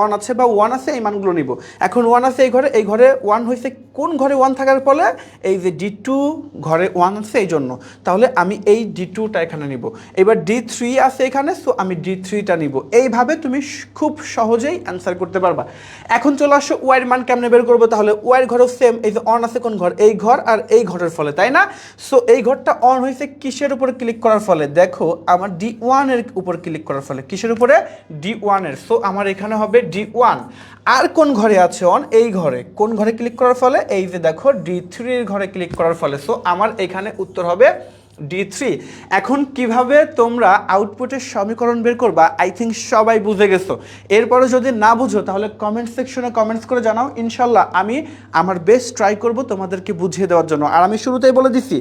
অন আছে বা ওয়ান আছে এই মানগুলো নিব। এখন ওয়ান আছে এই ঘরে ওয়ান হয়েছে কোন ঘরে ওয়ান থাকার ফলে? এই যে D2 ঘরে ওয়ান আছে এই জন্য। তাহলে আমি এই D2টা এখানে নিব। এবার D3 আছে এখানে, সো আমি D3টা নিব। এইভাবে তুমি খুব সহজেই অ্যান্সার করতে পারবা। এখন চলে আসো ওয়াইয়ের মান কেমনে বের করবো? তাহলে ওয়াইয়ের ঘরও সেম, এই যে অন আছে কোন ঘর? এই ঘর আর এই ঘরের ফলে, তাই না? সো এই ঘরটা অন হয়েছে কিসের উপর ক্লিক করার ফলে? দেখো আমার D1 এর উপর ক্লিক করার ফলে। কিসের উপরে? D1 এর। সো আমার এখানে হবে D1। আর কোন ঘরে আছে অন? এই ঘরে। কোন ঘরে ক্লিক করার ফলে? এই যে দেখো D3 এর ঘরে ক্লিক করার ফলে। সো আমার এখানে উত্তর হবে D3। এখন কিভাবে তোমরা আউটপুটের সমীকরণ বের করবা আই থিঙ্ক সবাই বুঝে গেছো। এরপরে যদি না বুঝো তাহলে কমেন্ট সেকশনে কমেন্টস করে জানাও। ইনশাল্লাহ আমি আমার বেস্ট ট্রাই করব তোমাদেরকে বুঝিয়ে দেওয়ার জন্য। আর আমি শুরুতেই বলে দিছি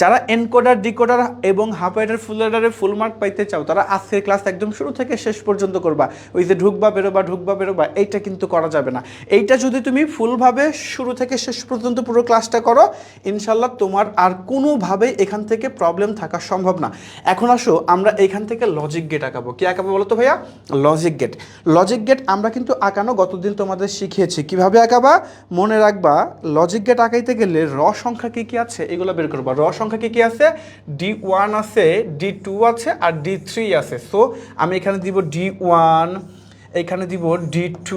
যারা এনকোডার ডিকোডার এবং হাফ অ্যাডার ফুল অ্যাডারের ফুল মার্ক পাইতে চাও তারা আজকের ক্লাস একদম শুরু থেকে শেষ পর্যন্ত করবা। ওই যে ঢুকবা বেরোবা এইটা কিন্তু করা যাবে না। এইটা যদি তুমি ফুলভাবে শুরু থেকে শেষ পর্যন্ত পুরো ক্লাসটা করো ইনশাল্লাহ তোমার আর কোনোভাবেই এখান থেকে প্রবলেম থাকা সম্ভব না। এখন আসো আমরা এখান থেকে লজিক গেট আঁকাবো। কি আঁকাবো বলো তো ভাইয়া? Logic gate. লজিক গেট আমরা কিন্তু আঁকানো গতদিন তোমাদের শিখিয়েছি কিভাবে আঁকাবা। মনে রাখবা লজিক গেট আঁকাইতে গেলে র সংখ্যা কি কি আছে এগুলো বের করবা। র সংখ্যা কি কি আছে? D1 আছে, D2 আছে আর D3 আছে। সো আমি এখানে দিব D1, এইখানে দিব D2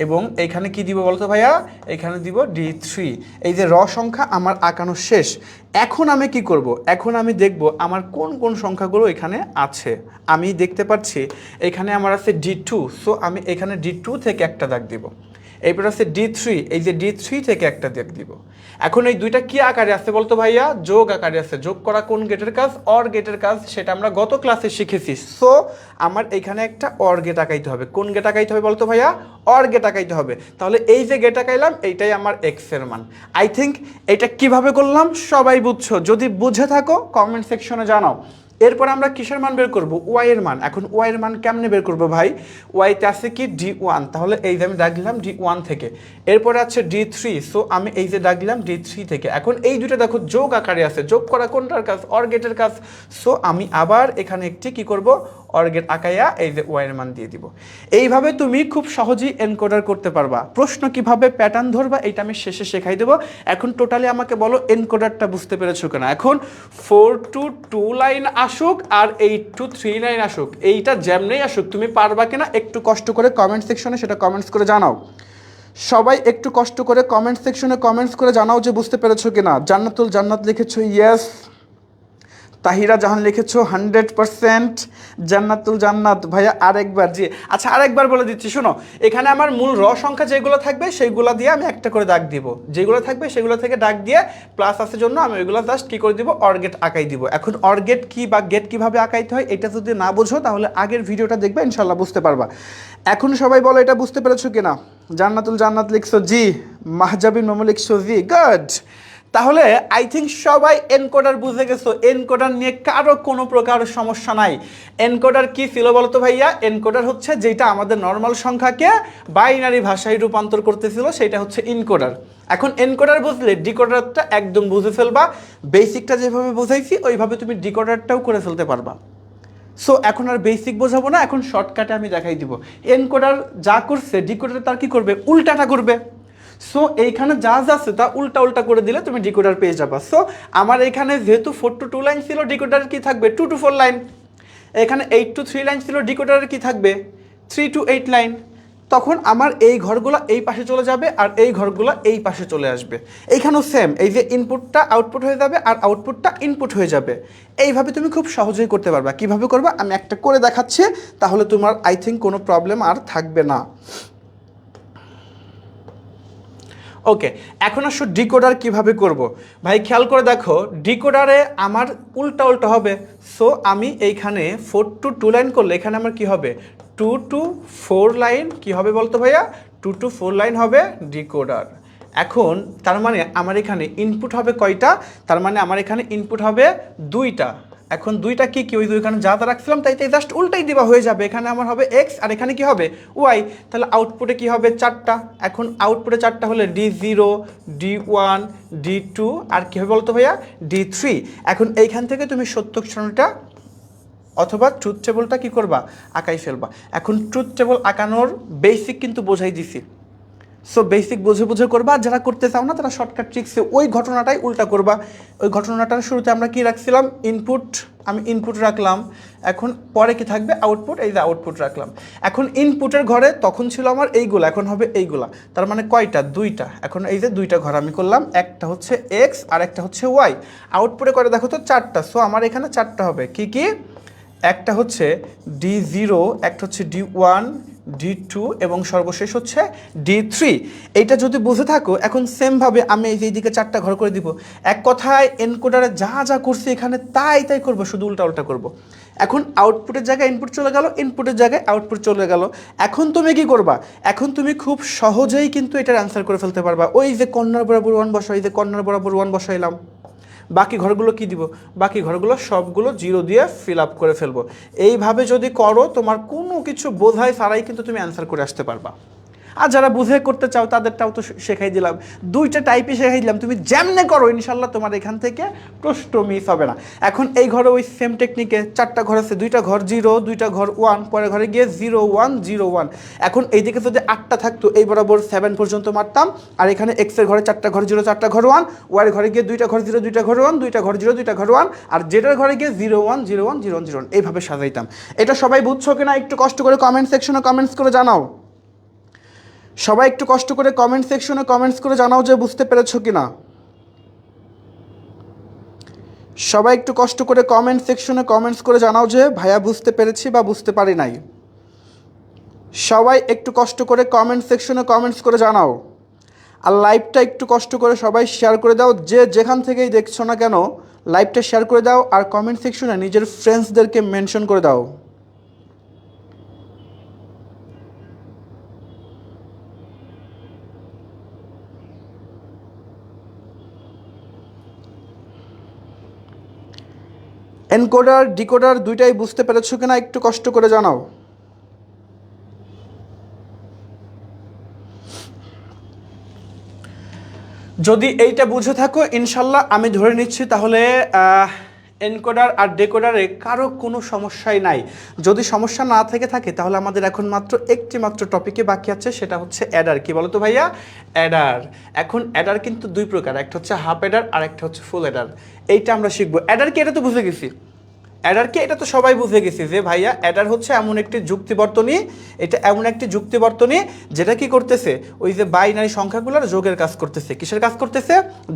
এবং এইখানে কি দিব বলতো ভাইয়া? এখানে দিব D3। এই যে র সংখ্যা আমার আঁকানো শেষ। এখন আমি কি করব? এখন আমি দেখব আমার কোন কোন সংখ্যাগুলো এখানে আছে। আমি দেখতে পাচ্ছি এখানে আমার আছে D2। সো আমি এখানে D2 থেকে একটা দাগ দিব। এরপর আছে D3, এই যে D3 থেকে একটা দাগ দিব। এখন এই দুইটা কি আকারে আছে বলতো ভাইয়া? যোগ আকারে আছে। যোগ করা কোন গেটের কাজ? অর গেটের কাজ। সেটা আমরা গত ক্লাসে শিখেছি। সো আমার এখানে একটা অর গেট আঁকাইতে হবে। কোন গেট আঁকাইতে হবে বলতো ভাইয়া? অর গেট আঁকাইতে হবে। তাহলে এই যে গেট আঁকাইলাম এইটাই আমার এক্স এর মান। আই থিঙ্ক এটা কিভাবে করলাম সবাই বুঝছো। যদি বুঝে থাকো কমেন্ট সেকশনে জানাও। এরপর আমরা কিসের মান বের করব? ওয়াই এর মান। এখন ওয়াই এর মান কেমনে বের করব ভাই? ওয়াইতে আছে কি? D1। তাহলে এই যে আমি দাগ দিলাম D1 থেকে। এরপরে আছে D3। সো আমি এই যে দাগ দিলাম D3 থেকে। এখন এই দুটো দেখো যোগ আকারে আছে। যোগ করা কোনটার কাজ? অর গেটের কাজ। সো আমি আবার এখানে একটি কি করব? অর গেট আঁকাইয়া এই যে ওয়াই এর মান দিয়ে দিব। এইভাবে তুমি খুব সহজেই এনকোডার করতে পারবা। প্রশ্ন কিভাবে প্যাটার্ন ধরবা এটা আমি শেষে শেখাই দেবো। এখন টোটালি আমাকে বলো এনকোডারটা বুঝতে পেরেছো কিনা। এখন 4 to 2 লাইন আসুক আর 8 to 3 লাইন আসুক, এইটা যেমনেই আসুক তুমি পারবা কিনা একটু কষ্ট করে কমেন্ট সেকশনে সেটা কমেন্টস করে জানাও। সবাই একটু কষ্ট করে কমেন্ট সেকশনে কমেন্টস করে জানাও যে বুঝতে পেরেছো কিনা। জান্নাতুল জান্নাত লিখেছো ইয়েস। তাহিরা জাহান লিখেছো 100%। জান্নাতুল জান্নাত ভাইয়া আরেকবার, জি আচ্ছা আরেকবার বলে দিচ্ছি শোনো, এখানে আমার মূল র সংখ্যা যেগুলো থাকবে সেইগুলো দিয়ে আমি একটা করে দাগ দিব, যেগুলো থাকবে সেগুলো থেকে দাগ দিয়ে প্লাস আসার জন্য আমি ওইগুলো জাস্ট কী করে দিব, অরগেট আঁকাই দিব। এখন অরগেট কি বা গেট কিভাবে আঁকাইতে হয় এটা যদি না বোঝো তাহলে আগের ভিডিওটা দেখবে, ইনশাল্লাহ বুঝতে পারবা। এখন সবাই বলো এটা বুঝতে পেরেছো কিনা? জান্নাতুল জান্নাত লিখছো জি, মাহজাবিন মামু লিখছো জি, গুড। তাহলে আই থিঙ্ক সবাই এনকোডার বুঝে গেছো, এনকোডার নিয়ে কারো কোনো প্রকার সমস্যা নাই। এনকোডার কি ছিল বলো তো ভাইয়া? এনকোডার হচ্ছে যেটা আমাদের নর্মাল সংখ্যাকে বাইনারি ভাষায় রূপান্তর করতেছিল, সেটা হচ্ছে ইনকোডার। এখন এনকোডার বুঝলে ডিকোডারটা একদম বুঝে ফেলবা, বেসিকটা যেভাবে বোঝাইছি ওইভাবে তুমি ডিকোডারটাও করে ফেলতে পারবা। সো এখন আর বেসিক বোঝাবো না, এখন শর্টকাটে আমি দেখাই দিব। এনকোডার যা করছে ডিকোডার তার কি করবে, উল্টাটা করবে। সো এইখানে যা যা আছে তা উল্টা উল্টা করে দিলে তুমি ডিকোডার পেয়ে যাবা। সো আমার এখানে যেহেতু 4 to 2 লাইন ছিল, ডিকোডার কি থাকবে 2 to 4 লাইন। এখানে 8 to 3 লাইন ছিল, ডিকোডারের কি থাকবে 3 to 8 লাইন। তখন আমার এই ঘরগুলো এই পাশে চলে যাবে আর এই ঘরগুলো এই পাশে চলে আসবে। এইখানেও সেম, এই যে ইনপুটটা আউটপুট হয়ে যাবে আর আউটপুটটা ইনপুট হয়ে যাবে। এইভাবে তুমি খুব সহজেই করতে পারবা। কিভাবে করবা আমি একটা করে দেখাচ্ছি, তাহলে তোমার আই থিঙ্ক কোনো প্রবলেম আর থাকবে না। ওকে, এখন আসো ডিকোডার কিভাবে করব। ভাই খেয়াল করে দেখো, ডিকোডারে আমার উল্টা উল্টা হবে। সো আমি এইখানে 4 to 2 লাইন করলে এখানে আমার কি হবে 2 to 4 লাইন। কি হবে বলতো ভাইয়া? 2 to 4 লাইন হবে ডিকোডার। এখন তার মানে আমার এখানে ইনপুট হবে কয়টা? তার মানে আমার এখানে ইনপুট হবে 2টা। এখন 2টা কি কি, ওই দুইখানে যা রাখছিলাম তাই তাই জাস্ট উল্টাই দিবা হয়ে যাবে। এখানে আমার হবে এক্স আর এখানে কি হবে ওয়াই। তাহলে আউটপুটে কি হবে 4টা। এখন আউটপুটে 4টা হলে D0, D1, D2 আর কি হবে বলতো ভাইয়া D3। এখন এইখান থেকে তুমি সত্য শ্রেণীটা অথবা ট্রুথ টেবলটা কি করবা, আঁকাই ফেলবা। এখন ট্রুথ টেবল আঁকানোর বেসিক কিন্তু বোঝাই দিছি। সো বেসিক বুঝে বুঝে করবা, যারা করতে চাও না তারা শর্টকাট ট্রিক্সে ওই ঘটনাটাই উল্টা করবা। ওই ঘটনাটার শুরুতে আমরা কি রাখছিলাম, ইনপুট, আমি ইনপুট রাখলাম। এখন পরে কি থাকবে আউটপুট, এই যে আউটপুট রাখলাম। এখন ইনপুটের ঘরে তখন ছিল আমার এইগুলা, এখন হবে এইগুলা। তার মানে কয়টা, 2টা। এখন এই যে 2টা ঘর আমি করলাম, একটা হচ্ছে এক্স আর একটা হচ্ছে ওয়াই। আউটপুটে করে দেখো তো 4টা। সো আমার এখানে 4টা হবে কি কি, একটা হচ্ছে D0, একটা হচ্ছে D1, D2 এবং সর্বশেষ হচ্ছে D3। এইটা যদি বুঝে থাকো, এখন সেমভাবে আমি এই যে এইদিকে 4টা ঘর করে দিব। এক কথায় এনকোডারে যা যা করছি এখানে তাই তাই করবো, শুধু উল্টা উল্টা করবো। এখন আউটপুটের জায়গায় ইনপুট চলে গেল, ইনপুটের জায়গায় আউটপুট চলে গেল। এখন তুমি কি করবা, এখন তুমি খুব সহজেই কিন্তু এটার অ্যান্সার করে ফেলতে পারবা। ওই যে কর্নার বরাবর 1 বসাই, যে কর্নার বরাবর 1 বসাইলাম, বাকি ঘরগুলো কি দিব, বাকি ঘরগুলো সবগুলো 0 দিয়ে ফিল আপ করে ফেলবো। এইভাবে যদি করো তোমার কোনো কিছু বোঝাই ছাড়াই কিন্তু তুমি অ্যান্সার করে আসতে পারবা। আর যারা বুঝে করতে চাও তাদেরটাও তো শেখাই দিলাম, 2টা টাইপে শেখাই দিলাম। তুমি যেমনে করো ইনশাল্লাহ তোমার এখান থেকে প্রশ্ন মিস হবে না। এখন এই ঘরে ওই সেম টেকনিকে 4টা ঘর আছে, 2টা ঘর 0, 2টা ঘর 1, পরে ঘরে গিয়ে 0 1 0 1। এখন এইদিকে যদি 8টা থাকতো এই বরাবর 7 পর্যন্ত মারতাম। আর এখানে এক্সের ঘরে 4টা ঘর 0, 4টা ঘর 1, ওয়ার ঘরে গিয়ে 2টা ঘর 0, 2টা ঘর 1, 2টা ঘর 0, 2টা ঘর 1, আর জেডের ঘরে গিয়ে 0 1 0 1 0 1 0 1। এইভাবে সাজাইতাম। এটা সবাই বুঝছো কিনা একটু কষ্ট করে কমেন্ট সেকশনে কমেন্টস করে জানাও। সবাই একটু কষ্ট করে কমেন্ট সেকশনে কমেন্টস করে জানাও যে বুঝতে পেরেছো কিনা। সবাই একটু কষ্ট করে কমেন্ট সেকশনে কমেন্টস করে জানাও যে ভাইয়া বুঝতে পেরেছি বা বুঝতে পারি নাই। সবাই একটু কষ্ট করে কমেন্ট সেকশনে কমেন্টস করে জানাও। আর লাইভটা একটু কষ্ট করে সবাই শেয়ার করে দাও, যে যেখান থেকেই দেখছো না কেন লাইভটা শেয়ার করে দাও আর কমেন্ট সেকশনে নিজের ফ্রেন্ডসদেরকে মেনশন করে দাও। এনকোডার ডিকোডার 2টাই বুঝতে পেরেছো কিনা একটু কষ্ট করে জানাও। যদি এইটা বুঝে থাকো ইনশাল্লাহ আমি ধরে নিচ্ছি তাহলে এনকোডার আর ডেকোডারে কারো কোনো সমস্যাই নাই। যদি সমস্যা না থেকে থাকে তাহলে আমাদের এখন মাত্র একটি মাত্র টপিকে বাকি আছে, সেটা হচ্ছে অ্যাডার। কি বলো তো ভাইয়া, অ্যাডার। এখন অ্যাডার কিন্তু 2 প্রকার, একটা হচ্ছে হাফ অ্যাডার আর একটা হচ্ছে ফুল অ্যাডার। এইটা আমরা শিখবো। অ্যাডার কি, এটা তো বুঝে গেছি। অ্যাডার কি, এটা তো সবাই বুঝে গেছি যে ভাইয়া অ্যাডার হচ্ছে এমন একটি যুক্তি বর্তনী, এটা এমন একটি যুক্তি বর্তনী যেটা কি করতেছে, ওই যে বাইনারি সংখ্যাগুলোর যোগের কাজ করতেছে। কিসের কাজ করতেছে?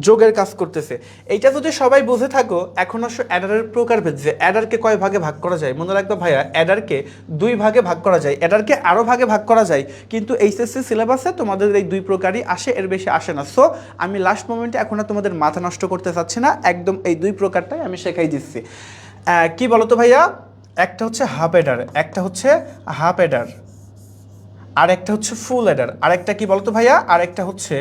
যোগের কাজ করতেছে। এইটা যদি সবাই বুঝে থাকো, এখন আসো অ্যাডারের প্রকারভেদ, যে অ্যাডারকে কয় ভাগে ভাগ করা যায়। মনে রাখবে ভাইয়া, অ্যাডারকে 2 ভাগে ভাগ করা যায়, অ্যাডারকে আরও ভাগে ভাগ করা যায়, কিন্তু এইচএসসি সিলেবাসে তোমাদের এই 2 প্রকারই আসে, এর বেশি আসে না। সো আমি লাস্ট মোমেন্টে এখন আর তোমাদের মাথা নষ্ট করতে চাচ্ছি না, একদম এই 2 প্রকারটাই আমি শেখাই দিচ্ছি। কি বলতো ভাইয়া, একটা হচ্ছে হাফ অ্যাডার, একটা হচ্ছে হাফ অ্যাডার, আর একটা হচ্ছে ফুল অ্যাডার, আর একটা কি বলতো ভাইয়া, আর একটা হচ্ছে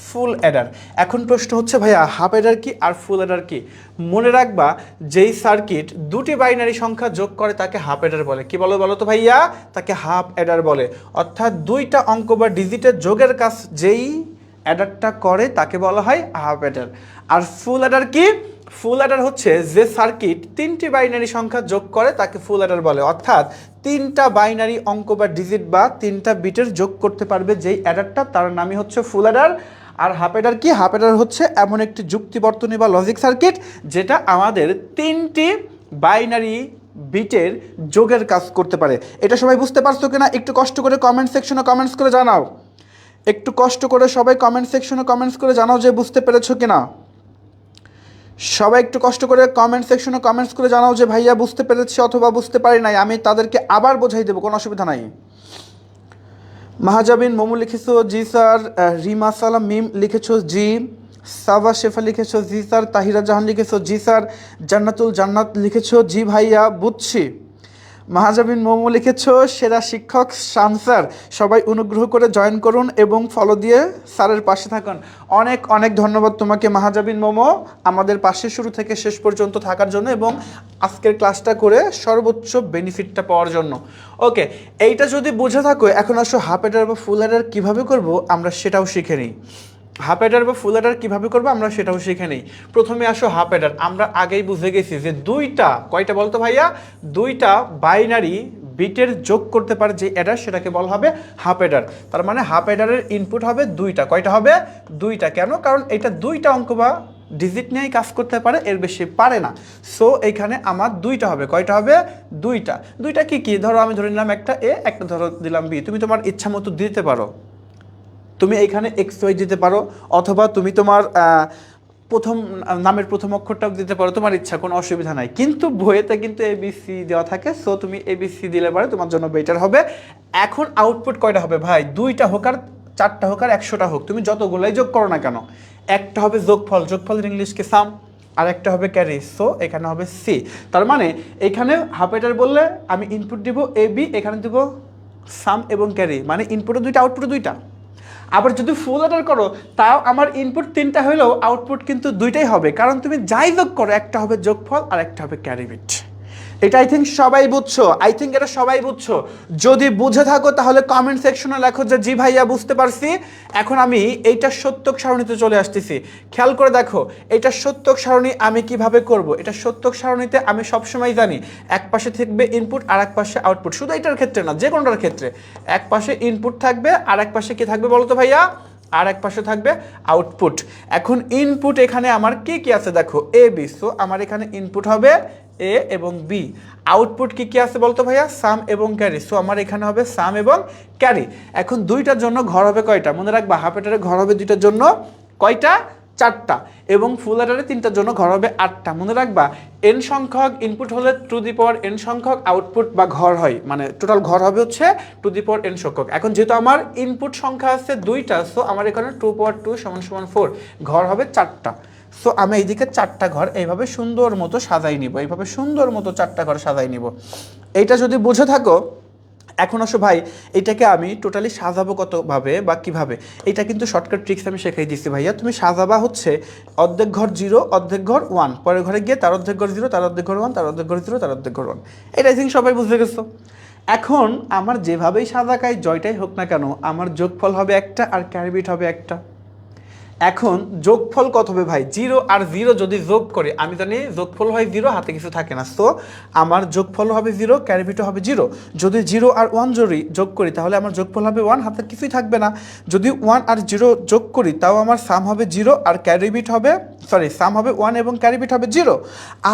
ফুল অ্যাডার। এখন প্রশ্ন হচ্ছে ভাইয়া হাফ অ্যাডার কি আর ফুল অ্যাডার কি? মনে রাখবা, যেই সার্কিট দুটি বাইনারি সংখ্যা যোগ করে তাকে হাফ অ্যাডার বলে। কি বলো বলো তো ভাইয়া? তাকে হাফ অ্যাডার বলে। অর্থাৎ দুইটা অঙ্ক বা ডিজিটের যোগের কাজ যেই অ্যাডারটা করে তাকে বলা হয় হাফ অ্যাডার। আর ফুল অ্যাডার কি? ফুল অ্যাডার হচ্ছে যে সার্কিট 3টি বাইনারি সংখ্যা যোগ করে তাকে ফুল অ্যাডার বলে। অর্থাৎ 3টা বাইনারি অঙ্ক বা ডিজিট বা 3টা বিটের যোগ করতে পারবে যেই অ্যাডারটা, তার নামই হচ্ছে ফুল অ্যাডার। আর হাফ অ্যাডার কি? হাফ অ্যাডার হচ্ছে এমন একটি যুক্তি বর্তনী বা লজিক সার্কিট যেটা আমাদের 3টি বাইনারি বিটের যোগের কাজ করতে পারে। এটা সবাই বুঝতে পারছো কিনা? একটু কষ্ট করে কমেন্ট সেকশনে কমেন্টস করে জানাও, একটু কষ্ট করে সবাই কমেন্ট সেকশনে কমেন্টস করে জানাও যে বুঝতে পেরেছো কিনা। সবাই একটু কষ্ট করে কমেন্ট সেকশনে কমেন্টস করে জানাও যে ভাইয়া বুঝতে পেরেছি অথবা বুঝতে পারি নাই, আমি তাদেরকে আবার বোঝাই দেবো, কোনো অসুবিধা নাই। মাহাজাবিন মোমো লিখেছো জি স্যার, রিমা সালাম মিম লিখেছো জি, সাবা শেফা লিখেছো জি স্যার, তাহিরা জাহান লিখেছো জি স্যার, জান্নাতুল জান্নাত লিখেছো জি ভাইয়া বুঝছি। মাহাজাবিন মোমো লিখেছো সেরা শিক্ষক শান স্যার, সবাই অনুগ্রহ করে জয়েন করুন এবং ফলো দিয়ে স্যারের পাশে থাকুন। অনেক অনেক ধন্যবাদ তোমাকে মাহাজাবিন মোমো, আমাদের পাশে শুরু থেকে শেষ পর্যন্ত থাকার জন্য এবং আজকের ক্লাসটা করে সর্বোচ্চ বেনিফিটটা পাওয়ার জন্য। ওকে, এইটা যদি বুঝে থাকো, এখন আসো হাফ অ্যাডার বা ফুল অ্যাডার কীভাবে করবো আমরা সেটাও শিখে নিই। হাফ অ্যাডার বা ফুল অ্যাডার কীভাবে করবো আমরা সেটাও শিখে নিই। প্রথমে আসো হাফ অ্যাডার। আমরা আগেই বুঝে গেছি যে দুইটা, কয়টা বলতো ভাইয়া? দুইটা বাইনারি বিটের যোগ করতে পারে যে অ্যাডার সেটাকে বলা হবে হাফ অ্যাডার। তার মানে হাফ অ্যাডারের ইনপুট হবে দুইটা। কয়টা হবে? দুইটা। কেন? কারণ এটা দুইটা অঙ্ক বা ডিজিট নিয়েই কাজ করতে পারে, এর বেশি পারে না। সো এখানে আমার দুইটা হবে। কয়টা হবে? দুইটা। দুইটা কি কি? ধরো আমি ধরে নিলাম একটা এ, একটা ধরো দিলাম বি। তুমি তোমার ইচ্ছা মতো দিতে পারো, তুমি এইখানে এক্স ওয়াই দিতে পারো, অথবা তুমি তোমার প্রথম নামের প্রথম অক্ষরটাও দিতে পারো, তোমার ইচ্ছা, কোনো অসুবিধা নাই। কিন্তু বইয়েতে কিন্তু এবিসি দেওয়া থাকে, সো তুমি এবিসি দিলে পারে তোমার জন্য বেটার হবে। এখন আউটপুট কয়টা হবে ভাই? দুইটা হোক আর 4টা হোক আর 100টা হোক, তুমি যতগুলাই যোগ করো না কেন, একটা হবে যোগফল, যোগফলের ইংলিশকে সাম, আর একটা হবে ক্যারি, সো এখানে হবে সি। তার মানে এখানে হাফ অ্যাডার বললে আমি ইনপুট দিব এ বি, এখানে দিব সাম এবং ক্যারি, মানে ইনপুটও দুইটা আউটপুটও দুইটা। আবার যদি ফুল অ্যাডার করো তাও আমার ইনপুট 3টা হলেও আউটপুট কিন্তু দুইটাই হবে, কারণ তুমি যাই যোগ করো একটা হবে যোগফল আর একটা হবে ক্যারি বিট। এটা আই থিঙ্ক সবাই বুঝছো, আই থিঙ্ক এটা সবাই বুঝছো। যদি বুঝে থাকো তাহলে কমেন্ট সেকশনে লেখো যে জি ভাইয়া বুঝতে পারছি। এখন আমি এইটার সত্যক সারণীতে চলে আসতেছি। খেয়াল করে দেখো এইটার সত্যক সারণী আমি কিভাবে করব। এটা সত্যক সারণীতে আমি সবসময় জানি এক পাশে থাকবে ইনপুট আর এক পাশে আউটপুট। শুধু এটার ক্ষেত্রে না, যে কোনোটার ক্ষেত্রে এক পাশে ইনপুট থাকবে আর এক পাশে কি থাকবে বলো তো ভাইয়া? আর এক পাশে থাকবে আউটপুট। এখন ইনপুট এখানে আমার কি কি আছে দেখো, এ বি, সো আমার এখানে ইনপুট হবে এ এবং বি। আউটপুট কি কি আছে বলতো ভাইয়া? সাম এবং ক্যারি, সো আমার এখানে হবে সাম এবং ক্যারি। এখন দুইটার জন্য ঘর হবে কয়টা? মনে রাখবা হাফ অ্যাডারে ঘর হবে দুইটার জন্য কয়টা? 4টা। এবং ফুল অ্যাডারে 3টার জন্য ঘর হবে 8টা। মনে রাখবা এন সংখ্যক ইনপুট হলে টু দি পাওয়ার এন সংখ্যক আউটপুট বা ঘর হয়, মানে টোটাল ঘর হবে হচ্ছে টু দি পাওয়ার এন সংখ্যক। এখন যেহেতু আমার ইনপুট সংখ্যা আছে 2টা, সো আমার এখানে 2 পাওয়ার 2 = 4, ঘর হবে 4টা। সো আমি এইদিকে 4টা ঘর এইভাবে সুন্দর মতো সাজাই নিব, এইভাবে সুন্দর মতো 4টা ঘর সাজাই নিব। এইটা যদি বুঝে থাকো, এখন আসো ভাই এটাকে আমি টোটালি সাজাবো কতভাবে বা কীভাবে, এটা কিন্তু শর্টকাট ট্রিক্স আমি শেখাই দিচ্ছি ভাইয়া। তুমি সাজাবা হচ্ছে অর্ধেক ঘর 0, অর্ধেক ঘর 1, পরের ঘরে গিয়ে তার অর্ধেক ঘর 0, তার অর্ধেক ঘর 1, তার অর্ধেক ঘর 0, তার অর্ধেক ঘর 1। এটা আই থিঙ্ক সবাই বুঝে গেছো। এখন আমার যেভাবেই সাজাকাই জয়টাই হোক না কেন, আমার যোগফল হবে একটা আর ক্যারি বিট হবে একটা। এখন যোগফল কত হবে ভাই? 0 আর 0 যদি যোগ করি, আমি জানি যোগফল হয় 0, হাতে কিছু থাকে না, সো আমার যোগফল হবে 0, ক্যারিভিটা হবে 0। যদি 0 আর 1 যোগ করি তাহলে আমার যোগফল হবে 1, হাতে কিছুই থাকবে না। যদি 1 আর 0 যোগ করি তাও আমার সাম হবে 0 আর ক্যারিবিট হবে, সরি, সাম হবে 1 এবং ক্যারিবিট হবে 0।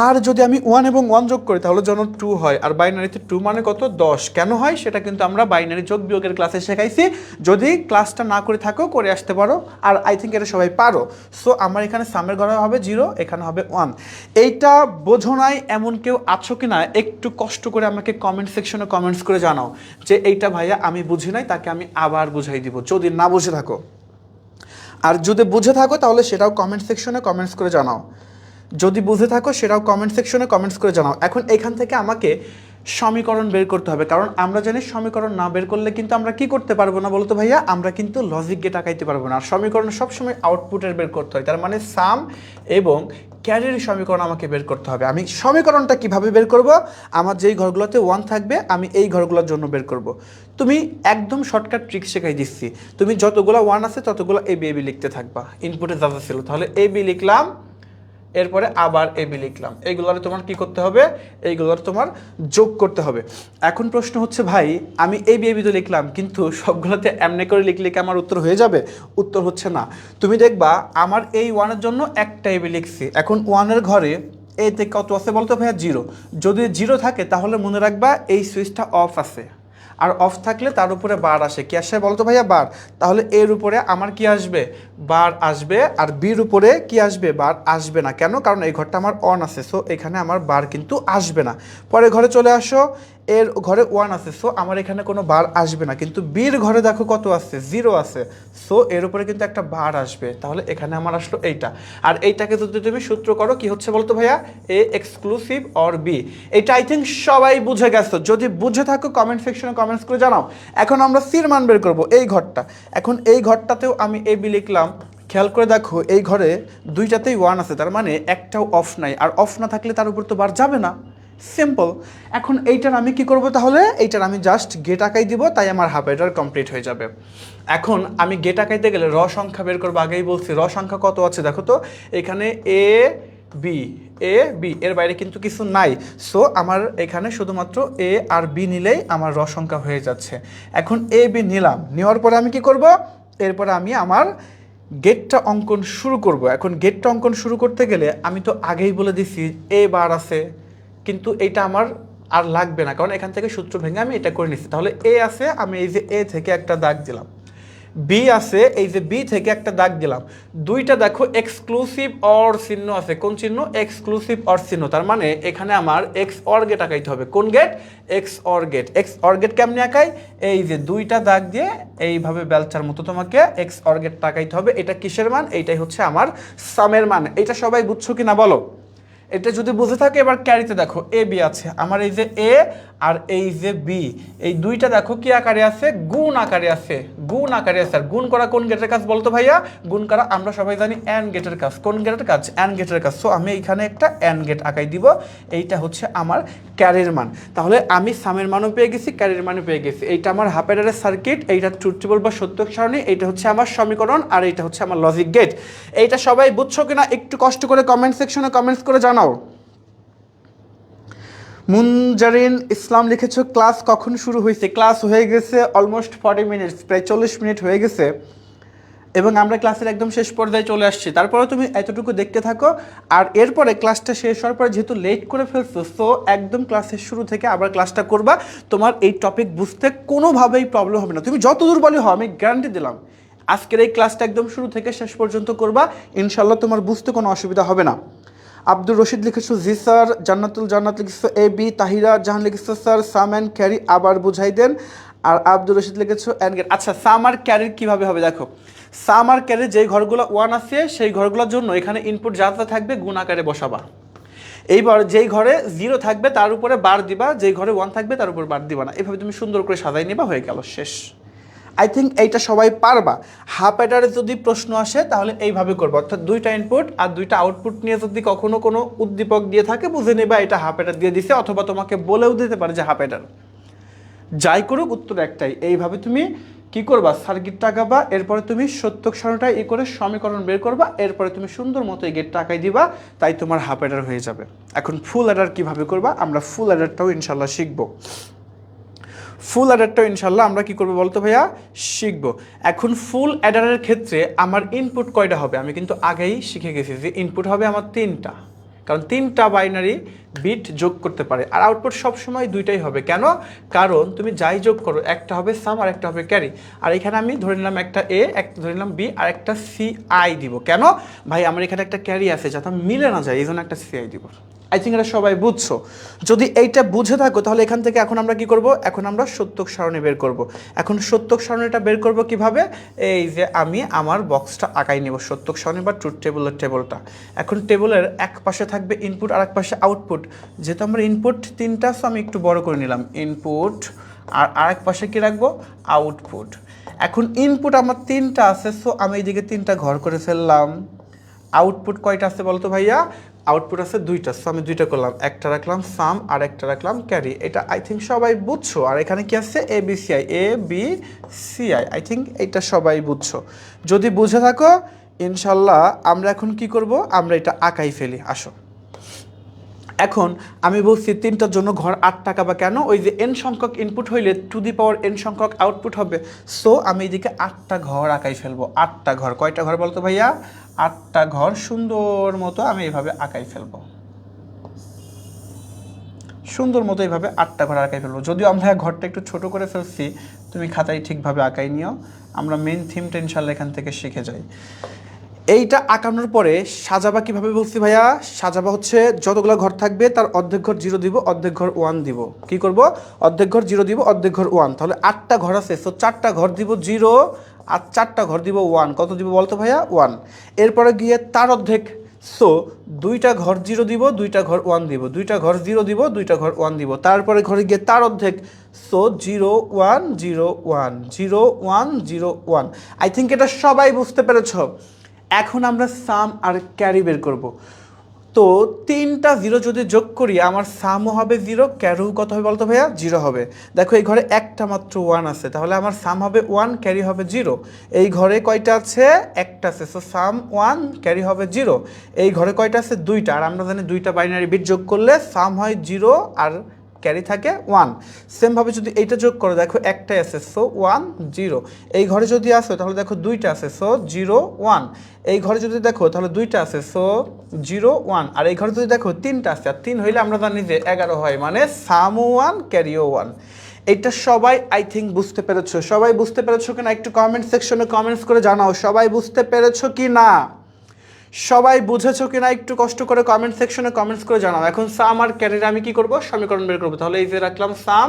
আর যদি আমি 1 এবং 1 যোগ করি তাহলে যেন 2 হয়, আর বাইনারিতে 2 মানে কত? 10। কেন হয় সেটা কিন্তু আমরা বাইনারি যোগ বিয়োগের ক্লাসে শেখাইছি, যদি ক্লাসটা না করে থাকো করে আসতে পারো, আর আই থিঙ্ক এটা সবাই পারো। সো আমার এখানে সামের ঘরে হবে 0, এখানে হবে 1। এইটা বোঝো নাই এমন কেউ আছো কি না? একটু কষ্ট করে আমাকে কমেন্ট সেকশনে কমেন্টস করে জানাও যে এইটা ভাইয়া আমি বুঝি নাই, তাকে আমি আবার বুঝাই দিব যদি না বুঝে থাকো। আর যদি বুঝে থাকো তাহলে সেটাও কমেন্ট সেকশনে কমেন্টস করে জানাও। যদি বুঝে থাকো সেটাও কমেন্ট সেকশনে কমেন্টস করে জানাও। এখন এখান থেকে আমাকে সমীকরণ বের করতে হবে, কারণ আমরা জানি সমীকরণ না বের করলে কিন্তু আমরা কি করতে পারবো না বলতো ভাইয়া? আমরা কিন্তু লজিক গেট আঁকাইতে পারবো না। আর সমীকরণ সবসময় আউটপুটের বের করতে হয়, তার মানে সাম এবং ক্যারির সমীকরণ আমাকে বের করতে হবে। আমি সমীকরণটা কিভাবে বের করব? আমার যেই ঘরগুলোতে 1 থাকবে আমি এই ঘরগুলোর জন্য বের করব। তুমি একদম শর্টকাট ট্রিক শেখাই দিচ্ছি, তুমি যতগুলো 1 আছে ততগুলো এ বি লিখতে থাকবা। ইনপুটে যা ছিল, তাহলে এ বি লিখলাম, এরপরে আবার এ বি লিখলাম। এইগুলোর তোমার কি করতে হবে? এইগুলোর তোমার যোগ করতে হবে। এখন প্রশ্ন হচ্ছে ভাই, আমি এ বি তো লিখলাম, কিন্তু সবগুলোতে এমনি করে লিখলে কি আমার উত্তর হয়ে যাবে? উত্তর হচ্ছে না। তুমি দেখবা আমার এই 1-এর জন্য একটা এ বি লিখছি, এখন 1-এর ঘরে এতে কত আছে বলতো ভাইয়া? 0। যদি 0 থাকে তাহলে মনে রাখবা এই সুইচটা অফ আছে, আর অফ থাকলে তার উপরে বার আসে। কি আসে বলতো ভাইয়া? বার। তাহলে এর উপরে আমার কি আসবে? বার আসবে। আর বির উপরে কি আসবে? বার আসবে না। কেন? কারণ এই ঘরটা আমার অন আছে, সো এখানে আমার বার কিন্তু আসবে না। পরে ঘরে চলে আসো, এর ঘরে 1 আছে, সো আমার এখানে কোনো বার আসবে না। কিন্তু বির ঘরে দেখো কত আছে? 0 আছে, সো এর উপরে কিন্তু একটা বার আসবে। তাহলে এখানে আমার আসলো এইটা। আর এইটাকে যদি তুমি সূত্র করো, কি হচ্ছে বলতো ভাইয়া? A exclusive or B. এটা আই থিঙ্ক সবাই বুঝে গেছো। যদি বুঝে থাকো কমেন্ট সেকশনে কমেন্টস করে জানাও। এখন আমরা সির মান বের করবো, এই ঘরটা। এখন এই ঘরটাতেও আমি এ বি লিখলাম। খেয়াল করে দেখো এই ঘরে দুইটাতেই 1 আছে, তার মানে একটাও অফ নাই। আর অফ না থাকলে তার উপর তো বার যাবে না। সিম্পল। এখন এইটার আমি কি করব তাহলে? এইটার আমি জাস্ট গেট আঁকাই দিব, তাই আমার হাফ এটার কমপ্লিট হয়ে যাবে। এখন আমি গেট আঁকাইতে গেলে র সংখ্যা বের করবো, আগেই বলছি। র সংখ্যা কত আছে দেখো তো, এখানে এ বি, এ বি, এর বাইরে কিন্তু কিছু নাই। সো আমার এখানে শুধুমাত্র এ আর বি নিলেই আমার র সংখ্যা হয়ে যাচ্ছে। এখন এ বি নিলাম, নেওয়ার পরে আমি কি করব? এরপরে আমি আমার গেটটা অঙ্কন শুরু করব। এখন গেটটা অঙ্কন শুরু করতে গেলে আমি তো আগেই বলে দিছি এ বার আছে, কিন্তু এটা আমার আর লাগবে না, কারণ এখান থেকে সূত্র ভেঙে আমি এটা করে নিচ্ছি। তাহলে এ আছে, আমি এই যে এ থেকে একটা দাগ দিলাম। বি আছে, এই যে বি থেকে একটা দাগ দিলাম। দুইটা দেখো এক্সক্লুসিভ অর চিহ্ন আছে। কোন চিহ্ন? এক্সক্লুসিভ অর চিহ্ন। তার মানে এখানে আমার এক্স অর গেট আঁকাইতে হবে। কোন gate? X or gate. X or gate কেমনে আঁকাই? এই যে দুইটা দাগ দিয়ে এইভাবে বেলচার মতো তোমাকে এক্স অর গেট আঁকাইতে হবে। এটা কিসের মান? এইটাই হচ্ছে আমার সামের মান। এটা সবাই বুঝছো কি না বলো? এটা যদি বুঝে থাকে, এবার ক্যারিতে দেখো এ বি আছে, আমার এই যে এ আর এই যে বি, এই দুইটা দেখো কি আকারে আছে? গুণ আকারে আছে। গুণ আকারে আছে। আর গুণ করা কোন গেটের কাজ বলতো ভাইয়া? গুণ করা আমরা সবাই জানি অ্যান্ড গেটের কাজ। কোন গেটের কাজ? অ্যান্ড গেটের কাজ। সো আমি এখানে একটা অ্যান্ড গেট আঁকাই দিব। এইটা হচ্ছে আমার ক্যারির মান। তাহলে আমি সামের মানও পেয়ে গেছি, ক্যারির মানও পেয়ে গেছি। এইটা আমার হাফ এডারের সার্কিট, এইটা ট্রুথ টেবল বা সত্য সারণী, এইটা হচ্ছে আমার সমীকরণ, আর এইটা হচ্ছে আমার লজিক গেট। এইটা সবাই বুঝছো কিনা একটু কষ্ট করে কমেন্ট সেকশনে কমেন্টস করে জানাও। মুনজারিন ইসলাম লিখেছো ক্লাস কখন শুরু হয়েছে? ক্লাস হয়ে গেছে অলমোস্ট 40 মিনিটস, প্রায় 40 মিনিট হয়ে গেছে, এবং আমরা ক্লাসের একদম শেষ পর্যায়ে চলে আসছি। তারপরে তুমি এতটুকু দেখতে থাকো, আর এরপরে ক্লাসটা শেষ হওয়ার পরে যেহেতু লেট করে ফেলছো, সো একদম ক্লাসের শুরু থেকে আবার ক্লাসটা করবা। তোমার এই টপিক বুঝতে কোনোভাবেই প্রবলেম হবে না, তুমি যত দূর বলে হও, আমি গ্যারান্টি দিলাম। আজকের এই ক্লাসটা একদম শুরু থেকে শেষ পর্যন্ত করবা, ইনশাল্লাহ তোমার বুঝতে কোনো অসুবিধা হবে না। আব্দুর রশিদ লিখেছো জি স্যার। জান্নাতুল জান্নাত লিখেছো এ বি। তাহিরা জাহান লিখেছো স্যার সাম অ্যান্ড ক্যারি আবার বুঝাই দেন। আর আব্দুর রশিদ লিখেছো অ্যান্ড গেট। আচ্ছা, সাম আর ক্যারির কীভাবে হবে দেখো। সাম আর ক্যারির যেই ঘরগুলো 1 আছে সেই ঘরগুলোর জন্য এখানে ইনপুট যা যা থাকবে গুণ আকারে বসাবা। এইবার যেই ঘরে 0 থাকবে তার উপরে বার দিবা, যেই ঘরে 1 থাকবে তার উপর বার দিবা না। এভাবে তুমি সুন্দর করে সাজাই নিবা, হয়ে গেল, শেষ। আই থিঙ্ক এইটা সবাই পারবা। হাফ অ্যাডারে যদি প্রশ্ন আসে তাহলে এইভাবে করবো, অর্থাৎ দুইটা ইনপুট আর দুইটা আউটপুট নিয়ে যদি কখনো কোনো উদ্দীপক দিয়ে থাকে বুঝে নেবা এটা হাফ অ্যাডার দিয়ে দিছে, অথবা তোমাকে বলেও দিতে পারে যে হাফ অ্যাডার। যাই করুক উত্তর একটাই। এইভাবে তুমি কি করবা, সার্কিটটা আঁকাবা, এরপরে তুমি সত্যক সারণীটা করে সমীকরণ বের করবা, এরপরে তুমি সুন্দর মতো এই গেটটা আঁকাই দিবা, তাই তোমার হাফ অ্যাডার হয়ে যাবে। এখন ফুল অ্যাডার কিভাবে করবা, আমরা ফুল অ্যাডারটাও ইনশাল্লাহ শিখবো। ফুল অ্যাডারটাও ইনশাল্লাহ আমরা কি করবো বলতো ভাইয়া, শিখবো। এখন ফুল অ্যাডারের ক্ষেত্রে আমার ইনপুট কয়টা হবে, আমি কিন্তু আগেই শিখে গেছি যে ইনপুট হবে আমার 3টা, কারণ 3টা বাইনারি বিট যোগ করতে পারে, আর আউটপুট সবসময় 2টাই হবে। কেন, কারণ তুমি যাই যোগ করো, একটা হবে সাম আর একটা হবে ক্যারি। আর এখানে আমি ধরে নিলাম একটা এ, একটা ধরে নিলাম বি, আর একটা সিআই দিব। কেন ভাই, আমার এখানে একটা ক্যারি আছে যাতে মিলে না যায়, এই জন্য একটা সিআই দিব। আই থিঙ্ক এটা সবাই বুঝছো। যদি এইটা বুঝে থাকো তাহলে এখান থেকে এখন আমরা কি করব, এখন আমরা সত্যক সারণী বের করব। এখন সত্যক সারণীটা বের করব কিভাবে, এই যে আমি আমার বক্সটা আঁকাই নেব, সত্যক সারণী বা ট্রুথ টেবিলের টেবিলটা। এখন টেবিলের এক পাশে থাকবে ইনপুট আর এক পাশে আউটপুট। যেহেতু আমার ইনপুট 3টা, সো আমি একটু বড় করে নিলাম ইনপুট, আর আরেক পাশে কি রাখবো, আউটপুট। এখন ইনপুট আমার 3টা আছে, সো আমি এইদিকে 3টা ঘর করে ফেললাম। আউটপুট কয়টা আছে বলতো ভাইয়া, আউটপুট আছে 2টা, সো আমি 2টা করলাম, একটা রাখলাম সাম আর একটা রাখলাম ক্যারি। এটা আই থিঙ্ক সবাই বুঝছো। আর এখানে কি আছে, A B C I, A B C I. I think এটা সবাই বুঝছো। যদি বুঝে থাকো ইনশাল্লাহ আমরা এখন কি করব, আমরা এটা আঁকাই ফেলি। আসো, এখন আমি বলছি 3টার জন্য ঘর 8 টাকা, বা কেন, ওই যে এন সংখ্যক ইনপুট হইলে টু দি পাওয়ার এন সংখ্যক আউটপুট হবে। সো আমি এদিকে 8টা ঘর আঁকাই ফেলবো। 8টা ঘর, কয়টা ঘর বলতো ভাইয়া, 8টা ঘর সুন্দর মতো আমি এইভাবে আঁকাই ফেলবো, সুন্দর মতো এইভাবে 8টা ঘর আঁকাই ফেলবো। যদিও আমরা ঘরটা একটু ছোট করে ফেলছি, তুমি খাতায় ঠিকভাবে আঁকাই নিও। আমরা মেন থিমটা ইনশাল্লাহ এখান থেকে শিখে যাই। এইটা আঁকানোর পরে সাজাবা কিভাবে বলছি ভাইয়া, সাজাবা হচ্ছে যতগুলো ঘর থাকবে তার অর্ধেক ঘর 0 দিব, অর্ধেক ঘর 1 দিব। কি করব, অর্ধেক ঘর 0 দিব, অর্ধেক ঘর 1। তাহলে 8টা ঘর আছে, সো 4টা ঘর দিব 0 আর 4টা ঘর দিব 1। কত দিব বলতো ভাইয়া, 1। এরপরে গিয়ে তার অর্ধেক, সো 2টা ঘর 0 দিব, 2টা ঘর 1 দিব, 2টা ঘর 0 দিব, 2টা ঘর 1 দিব। তারপরে ঘরে গিয়ে তার অর্ধেক, সো 0 1 0 1 0 1 0 1। আই থিঙ্ক এটা সবাই বুঝতে পেরেছো। এখন আমরা সাম আর ক্যারি বের করব। তো 3টা 0 যদি যোগ করি আমার সামও হবে 0, ক্যারিও কত হবে বলতো ভাইয়া, 0 হবে। দেখো এই ঘরে একটা মাত্র 1 আছে, তাহলে আমার সাম হবে 1, ক্যারি হবে 0। এই ঘরে কয়টা আছে, একটা আছে, সো সাম 1, ক্যারি হবে 0। এই ঘরে কয়টা আছে, 2টা, আর আমরা জানি 2টা বাইনারি বিট যোগ করলে সাম হয় 0 আর ক্যারি থাকে 1। সেমভাবে যদি এইটা যোগ করো, দেখো একটাই আছে, সো 1 0। এই ঘরে যদি আসো তাহলে দেখো 2টা আছে, সো 0 1। এই ঘরে যদি দেখো তাহলে 2টা আছে, সো 0 1। আর এই ঘরে যদি দেখো 3টা আছে, আর 3 হইলে আমরা জানি যে 11 হয়, মানে সামও 1, ক্যারিও 1। এইটা সবাই আই থিঙ্ক বুঝতে পেরেছো। সবাই বুঝতে পেরেছো কিনা একটু কমেন্ট সেকশনে কমেন্টস করে জানাও, সবাই বুঝতে পেরেছো কি না, সবাই বুঝেছো কিনা একটু কষ্ট করে কমেন্ট সেকশনে কমেন্টস করে জানাও। এখন সাম আর ক্যারির আমি কি করব, সমীকরণ বের করবো। তাহলে এই যে রাখলাম সাম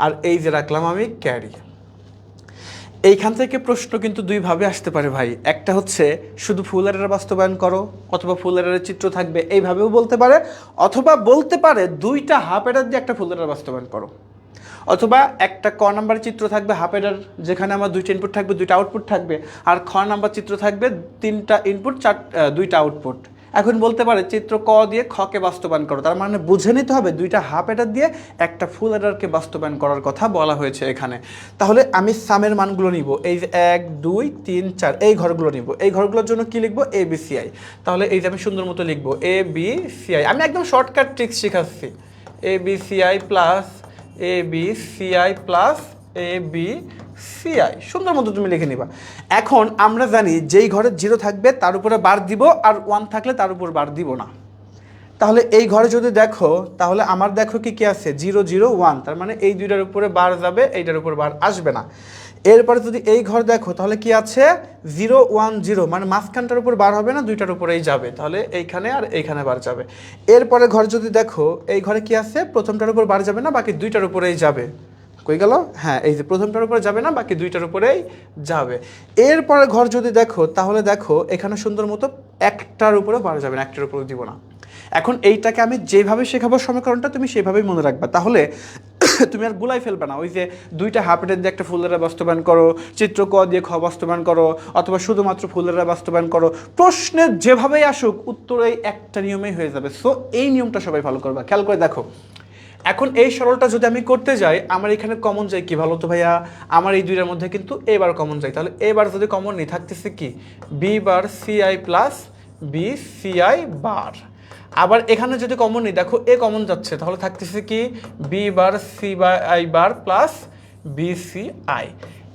আর এই যে রাখলাম আমি ক্যারি। এইখান থেকে প্রশ্ন কিন্তু দুইভাবে আসতে পারে ভাই। একটা হচ্ছে শুধু ফুল অ্যাডার বাস্তবায়ন করো, অথবা ফুল অ্যাডারের চিত্র থাকবে, এইভাবেও বলতে পারে। অথবা বলতে পারে 2টা হাফ অ্যাডার দিয়ে একটা ফুল অ্যাডার বাস্তবায়ন করো, অথবা একটা ক নাম্বার চিত্র থাকবে হাফ অ্যাডার, যেখানে আমার 2টা ইনপুট থাকবে, 2টা আউটপুট থাকবে। আর খ নাম্বার চিত্র থাকবে 3টা ইনপুট, 2টা আউটপুট। এখন বলতে পারে চিত্র ক দিয়ে খকে বাস্তবায়ন করো, তার মানে বুঝে নিতে হবে 2টা হাফ অ্যাডার দিয়ে একটা ফুল অ্যাডারকে বাস্তবায়ন করার কথা বলা হয়েছে এখানে। তাহলে আমি সামের মানগুলো নিব, এই যে 1 2 3 4 এই ঘরগুলো নিব। এই ঘরগুলোর জন্য কি লিখবো, এ বি সি আই। তাহলে এই যে আমি সুন্দর মতো লিখবো এ বি সি আই। আমি একদম শর্টকাট ট্রিক্স শেখাচ্ছি, A B C I plus A B C I plus A B C I, সুন্দর মতো তুমি লিখে নিবা। এখন আমরা জানি যেই ঘরে 0 থাকবে তার উপরে বার দিব, আর 1 থাকলে তার উপর বার দিব না। তাহলে এই ঘরে যদি দেখো তাহলে আমার দেখো কি কি আছে, 0 0 1, তার মানে এই 2টার উপরে বার যাবে, এইটার উপর বার আসবে না। এরপরে যদি এই ঘর দেখো তাহলে কি আছে, 0 1 0, মানে মাঝখানটার উপর বার হবে না, 2টার উপরেই যাবে, তাহলে এইখানে আর এইখানে বার যাবে। এরপরে ঘর যদি দেখো এই ঘরে কি আছে, প্রথমটার উপর বার যাবে না, বাকি 2টার উপরেই যাবে। কই গেল, হ্যাঁ এই যে প্রথমটার উপরে যাবে না, বাকি 2টার উপরেই যাবে। এরপরে ঘর যদি দেখো তাহলে দেখো এখানে সুন্দর মতো একটার উপরে বার যাবে না, একটার উপরে দিব না। এখন এইটাকে আমি যেভাবে শেখাবো সমীকরণটা তুমি সেভাবেই মনে রাখবা, তাহলে তুমি আর গুলাই ফেলবে না। ওই যে 2টা হাফ অ্যাডার দিয়ে একটা ফুল অ্যাডার বাস্তবায়ন করো, চিত্র ক দিয়ে খ বাস্তবায়ন করো, অথবা শুধুমাত্র ফুল অ্যাডার বাস্তবায়ন করো, প্রশ্নের যেভাবেই আসুক উত্তর এই একটা নিয়মেই হয়ে যাবে। সো এই নিয়মটা সবাই ফলো করবা। খেয়াল করে দেখো, এখন এই সরলটা যদি আমি করতে যাই, আমার এখানে কমন যায় কি ভালো তো ভাইয়া, আমার এই দুইটার মধ্যে কিন্তু এ বার কমন যায়, তাহলে এ বার যদি কমন নেই থাকতেছে কি B bar CI plus B CI bar. আবার এখানে যদি কমন নেই, দেখো এ কমন যাচ্ছে, তাহলে থাকতেছে কি B bar C by I bar plus B C I.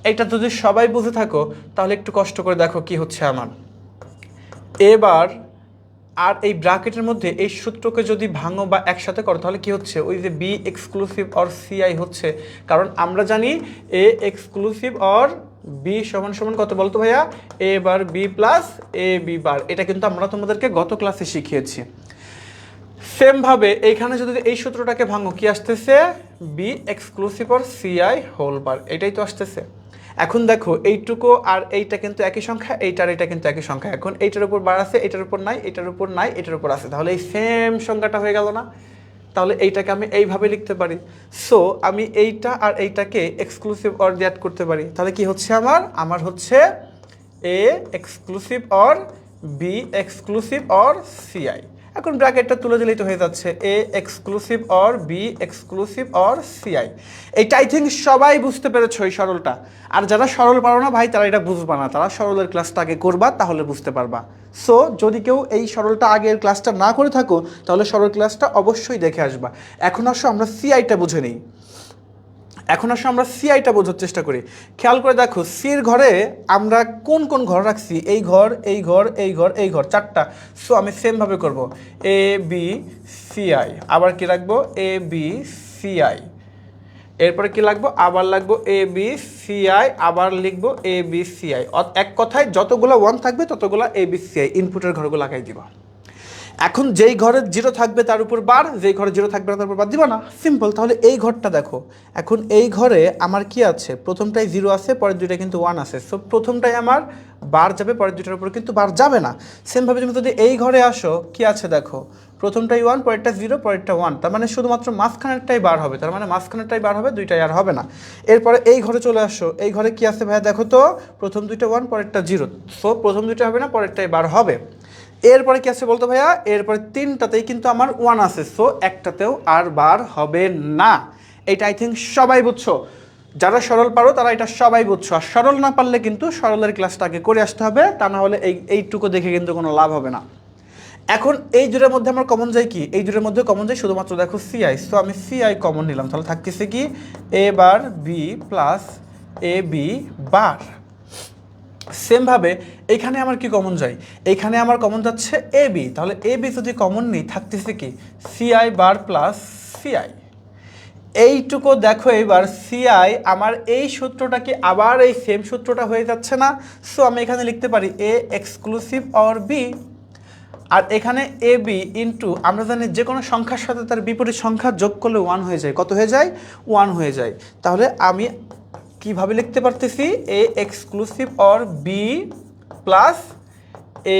এইটা যদি সবাই বুঝে থাকো তাহলে একটু কষ্ট করে দেখো কি হচ্ছে আমার। এবার আর এই ব্র্যাকেটের মধ্যে এই সূত্রকে যদি ভাঙো বা একসাথে করো তাহলে কি হচ্ছে, ওই যে বি এক্সক্লুসিভ অর সিআই হচ্ছে, কারণ আমরা জানি এ এক্সক্লুসিভ অর বি সমান সমান কত বলতো ভাইয়া, এ বার বি প্লাস এ বি বার। এটা কিন্তু আমরা তোমাদেরকে গত ক্লাসে শিখিয়েছি। সেমভাবে এইখানে যদি এই সূত্রটাকে ভাঙো কি আসতেছে, B exclusive or CI whole bar, এটাই তো আসতেছে। এখন দেখো এইটুকু আর এইটা কিন্তু একই সংখ্যা, এইটার এটা কিন্তু একই সংখ্যা। এখন এইটার উপর বার আছে, এটার উপর নাই, এটার উপর নাই, এটার উপর আছে, তাহলে এই সেম সংখ্যাটা হয়ে গেল না? তাহলে এইটাকে আমি এইভাবে লিখতে পারি। সো আমি এইটা আর এইটাকে এক্সক্লুসিভ অর দিয়ে অ্যাড করতে পারি, তাহলে কি হচ্ছে আমার হচ্ছে A exclusive or B exclusive or CI. এখন ব্র্যাকেটটা তুলে দিলেই তো হয়ে যাচ্ছে A exclusive or B exclusive or CI. এইটা আই থিঙ্ক সবাই বুঝতে পেরেছো এই সরলটা। আর যারা সরল পারো না ভাই তারা এটা বুঝবা না, তারা সরলের ক্লাসটা আগে করবা তাহলে বুঝতে পারবা। সো যদি কেউ এই সরলটা আগের ক্লাসটা না করে থাকো তাহলে সরল ক্লাসটা অবশ্যই দেখে আসবা। এখন আসো আমরা সিআইটা বুঝে নিই। এখন আসলে আমরা সিআইটা বোঝার চেষ্টা করি। খেয়াল করে দেখো সির ঘরে আমরা কোন কোন ঘর রাখছি, এই ঘর এই ঘর এই ঘর এই ঘর, চারটা। সো আমি সেমভাবে করব এ বি সিআই, আবার কি রাখবো এ বি সিআই, এরপরে কি লাগবো আবার লাগবো এ বি সিআই, আবার লিখবো এ বি সিআই। এক কথায় যতগুলো ওয়ান থাকবে ততগুলো এ বি সিআই, ইনপুটের ঘরগুলো লাগাই দিবা। এখন যেই ঘরে জিরো থাকবে তার উপর বার, যেই ঘরে জিরো থাকবে না তার উপর বার দিবা না, সিম্পল। তাহলে এই ঘরটা দেখো, এখন এই ঘরে আমার কি আছে, প্রথমটাই জিরো আছে, পরের দুইটা কিন্তু ওয়ান আছে। সো প্রথমটাই আমার বার যাবে, পরের দুইটার উপর কিন্তু বার যাবে না। সেমভাবে তুমি যদি এই ঘরে আসো কি আছে দেখো, প্রথমটাই ওয়ান, পরেরটা জিরো, পরেরটা ওয়ান, তার মানে শুধুমাত্র মাঝখানেরটাই বার হবে, তার মানে মাঝখানেরটাই বার হবে, দুইটাই আর হবে না। এরপরে এই ঘরে চলে আসো, এই ঘরে কি আছে ভাইয়া দেখো তো, প্রথম দুইটা ওয়ান, পরেরটা জিরো, সো প্রথম দুইটা হবে না, পরেরটাই বার হবে। এরপরে কি আছে বলতো ভাইয়া, এরপরে তিনটাতেই কিন্তু আমার ওয়ান আছে, সো একটাতেও আর বার হবে না। এটা আই থিঙ্ক সবাই বুঝছো, যারা সরল পারো তারা এটা সবাই বুঝছো। আর সরল না পারলে কিন্তু সরলের ক্লাসটা আগে করে আসতে হবে, তা না হলে এইটুকু দেখে কিন্তু কোনো লাভ হবে না। এখন এই দুটোর মধ্যে আমার কমন যায় কি, এই দুটোর মধ্যে কমন যায় শুধুমাত্র দেখো সিআই, সো আমি সিআই কমন নিলাম, তাহলে থাকতেছে কি এ বার বি প্লাস এ বি বার। সেমভাবে এইখানে আমার কি কমন যায়, এইখানে আমার কমন যাচ্ছে এ বি, তাহলে এ বি যদি কমন নেই থাকতেছে কি সিআই বার প্লাস সিআই। এইটুকু দেখো এবার সিআই আমার এই সূত্রটা কি আবার এই সেম সূত্রটা হয়ে যাচ্ছে না? সো আমি এখানে লিখতে পারি এ এক্সক্লুসিভ অর বি, আর এখানে এ বি ইন্টু আমরা জানি যে কোনো সংখ্যার সাথে তার বিপরীত সংখ্যা যোগ করলে ওয়ান হয়ে যায়, কত হয়ে যায় ওয়ান হয়ে যায়। তাহলে আমি কিভাবে লিখতে পারতেছি A exclusive or B plus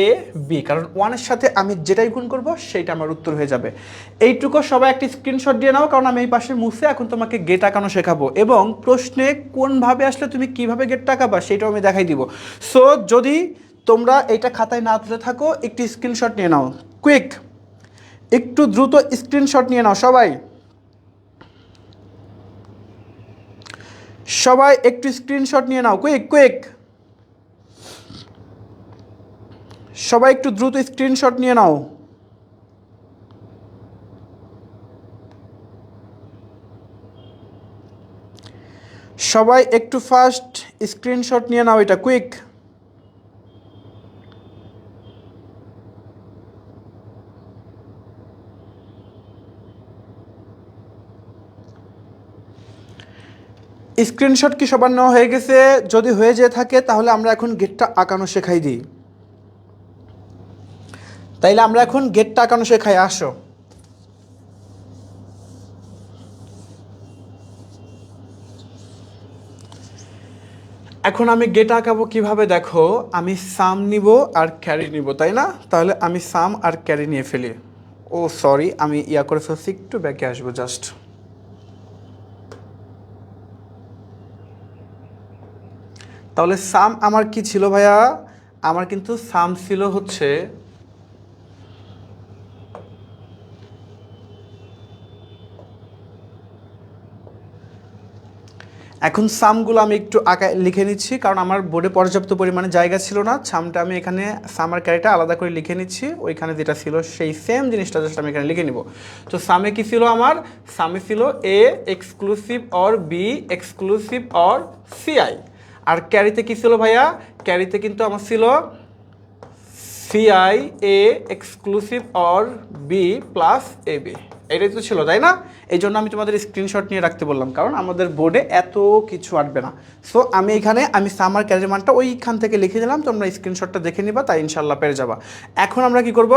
A B, কারণ ওয়ানের সাথে আমি যেটাই গুণ করব সেইটা আমার উত্তর হয়ে যাবে। এইটুকু সবাই একটি স্ক্রিনশট দিয়ে নাও, কারণ আমি এই পাশে মুছে এখন তোমাকে গেট আঁকানো শেখাবো, এবং প্রশ্নে কোনভাবে আসলে তুমি কিভাবে গেট আঁকাবা সেটাও আমি দেখাই দিব। সো যদি তোমরা এইটা খাতায় না তুলে থাকো একটি স্ক্রিনশট নিয়ে নাও, কুইক, একটু দ্রুত স্ক্রিনশট নিয়ে নাও সবাই, সবাই একটু স্ক্রিনশট নিয়ে নাও, কুইক কুইক, সবাই একটু দ্রুত স্ক্রিনশট নিয়ে নাও। সবাই একটু ফাস্ট স্ক্রিনশট নিয়ে নাও, এটা কুইক। স্ক্রিনশট কি সবার নেওয়া হয়ে গেছে? যদি হয়ে যেয়ে থাকে তাহলে আমরা এখন গেটটা আঁকানো শেখাই দিই। তাইলে আমরা এখন গেটটা আঁকানো শেখাই, আসো। এখন আমি গেট আঁকাবো কিভাবে দেখো, আমি সাম নিব আর ক্যারি নিব, তাই না? তাহলে আমি সাম আর ক্যারি নিয়ে ফেলি। ও সরি, আমি ইয়া করে ফেলছি, একটু ব্যাকে আসবো জাস্ট। তাহলে সাম আমার কি ছিল ভাইয়া, আমার কিন্তু সাম ছিল হচ্ছে এখন সামগুলো আমি একটু আঁকায় লিখে নিচ্ছি, কারণ আমার বোর্ডে পর্যাপ্ত পরিমাণে জায়গা ছিল না। সামটা আমি এখানে সামার ক্যারিটা আলাদা করে লিখে নিচ্ছি, ওইখানে যেটা ছিল সেই সেম জিনিসটা জাস্ট আমি এখানে লিখে নিব। তো সামে কি ছিল আমার? সামে ছিল A exclusive or B exclusive or CI. আর ক্যারিতে কি ছিল ভাইয়া? ক্যারিতে কিন্তু আমার ছিল CI A exclusive or B plus A B, এটাই তো ছিল, তাই না? এই জন্য আমি তোমাদের স্ক্রিনশট নিয়ে রাখতে বললাম, কারণ আমাদের বোর্ডে এত কিছু আসবে না। সো আমি সামার ক্যারির মানটা ওইখান থেকে লিখে দিলাম, তোমরা স্ক্রিনশটটা দেখে নিবা, তাই ইনশাল্লাহ পেরে যাবা। এখন আমরা কি করব?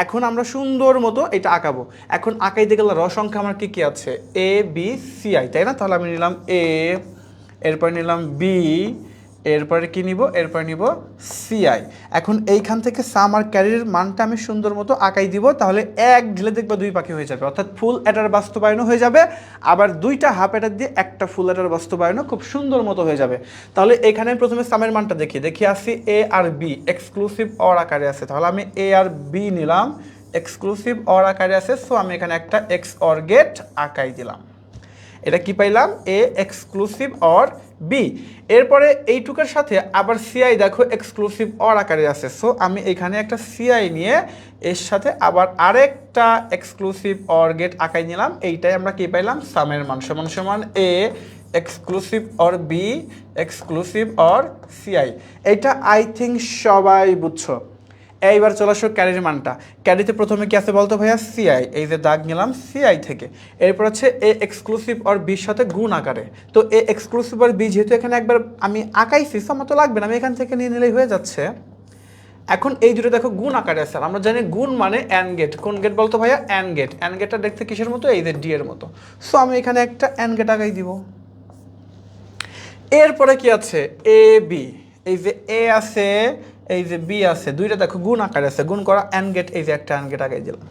এখন আমরা সুন্দর মতো এটা আঁকাবো। এখন আঁকাইতে গেলে সংখ্যা আমার কি কি আছে? এ বি সি আই, তাই না? তাহলে আমি নিলাম এ, এরপর নিলাম বি, এরপরে কি নিব? এরপরে নিব সিআই। এখন এইখান থেকে সাম আর ক্যারির মানটা আমি সুন্দর মতো আঁকাই দিব, তাহলে এক ঢিলে দেখবা দুই পাখি হয়ে যাবে, অর্থাৎ ফুল অ্যাডার বাস্তবায়নও হয়ে যাবে, আবার দুইটা হাফ অ্যাডার দিয়ে একটা ফুল অ্যাডার বাস্তবায়নও খুব সুন্দর মতো হয়ে যাবে। তাহলে এখানে প্রথমে সামের মানটা দেখি আসি এ আর বি এক্সক্লুসিভ অর আকারে আছে, তাহলে আমি এ আর বি নিলাম, এক্সক্লুসিভ অর আকারে আছে। সো আমি এখানে একটা এক্স অর গেট আঁকাই দিলাম। এটা কি পাইলাম? A exclusive or B. এরপরে এইটুকের সাথে আবার সিআই দেখো এক্সক্লুসিভ অর আকারে আছে। সো আমি এখানে একটা সিআই নিয়ে এর সাথে আবার আরেকটা এক্সক্লুসিভ অর গেট আঁকাই নিলাম। এইটাই আমরা কি পাইলাম? সামের মান সমান সমান A exclusive or B exclusive or CI. এইটা আই থিঙ্ক সবাই বুঝছো। এইবার চলে আসো ক্যারির মানটা। ক্যারিতে প্রথমে কি আছে বলতো ভাইয়া? সিআই, এই যে দাগ নিলাম সিআই থেকে। এরপর হচ্ছে এ এক্সক্লুসিভ অর বির সাথে গুণ আকারে। তো এ এক্সক্লুসিভ অর বি যেহেতু এখানে একবার আমি আঁকাইছি, আমার তো লাগবে না, আমি এখান থেকে নিয়ে নিলেই হয়ে যাচ্ছে। এখন এই দুটো দেখো গুণ আকারে আছে, আমরা জানি গুণ মানে অ্যান গেট। কোন গেট বলতো ভাইয়া? An gate. অ্যান গেটটা দেখতে কিসের মতো? এই যে ডি এর মতো। সো আমি এখানে একটা অ্যান গেট আঁকাই দিব। এরপরে কি আছে? এ বি, এই যে এ আছে এই যে বি আছে, দুইটা দেখো গুণ আকারে আছে, গুণ করা অ্যান গেট, এই যে একটা অ্যান গেট আঁকাই দিলাম।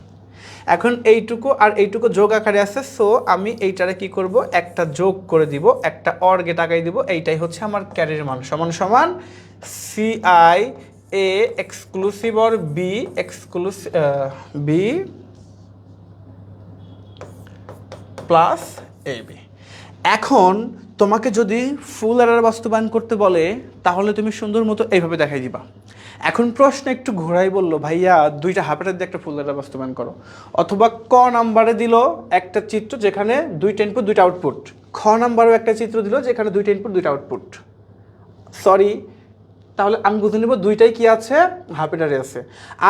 এখন এইটুকু আর এইটুকু যোগ আকারে আছে। সো আমি এইটারে কি করব? একটা যোগ করে দিব, একটা অর গেট আঁকাই দিব। এইটাই হচ্ছে আমার ক্যারির মান সমান সমান CI A exclusive or B exclusive B plus A B. এখন তোমাকে যদি ফুল এরার বাস্তবায়ন করতে বলে, তাহলে তুমি সুন্দর মতো এইভাবে দেখাই দিবা। এখন প্রশ্ন একটু ঘোরাই বললো, ভাইয়া দুইটা হাফেটার দিয়ে একটা ফুল এরার বাস্তবায়ন করো, অথবা ক নাম্বারে দিল একটা চিত্র যেখানে দুইটা ইনপুট দুইটা আউটপুট, খ নাম্বারেও একটা চিত্র দিল যেখানে দুইটা ইনপুট দুইটা আউটপুট। সরি, তাহলে আমি বুঝে নেব দুইটাই কি আছে? হাফ এডারে আছে।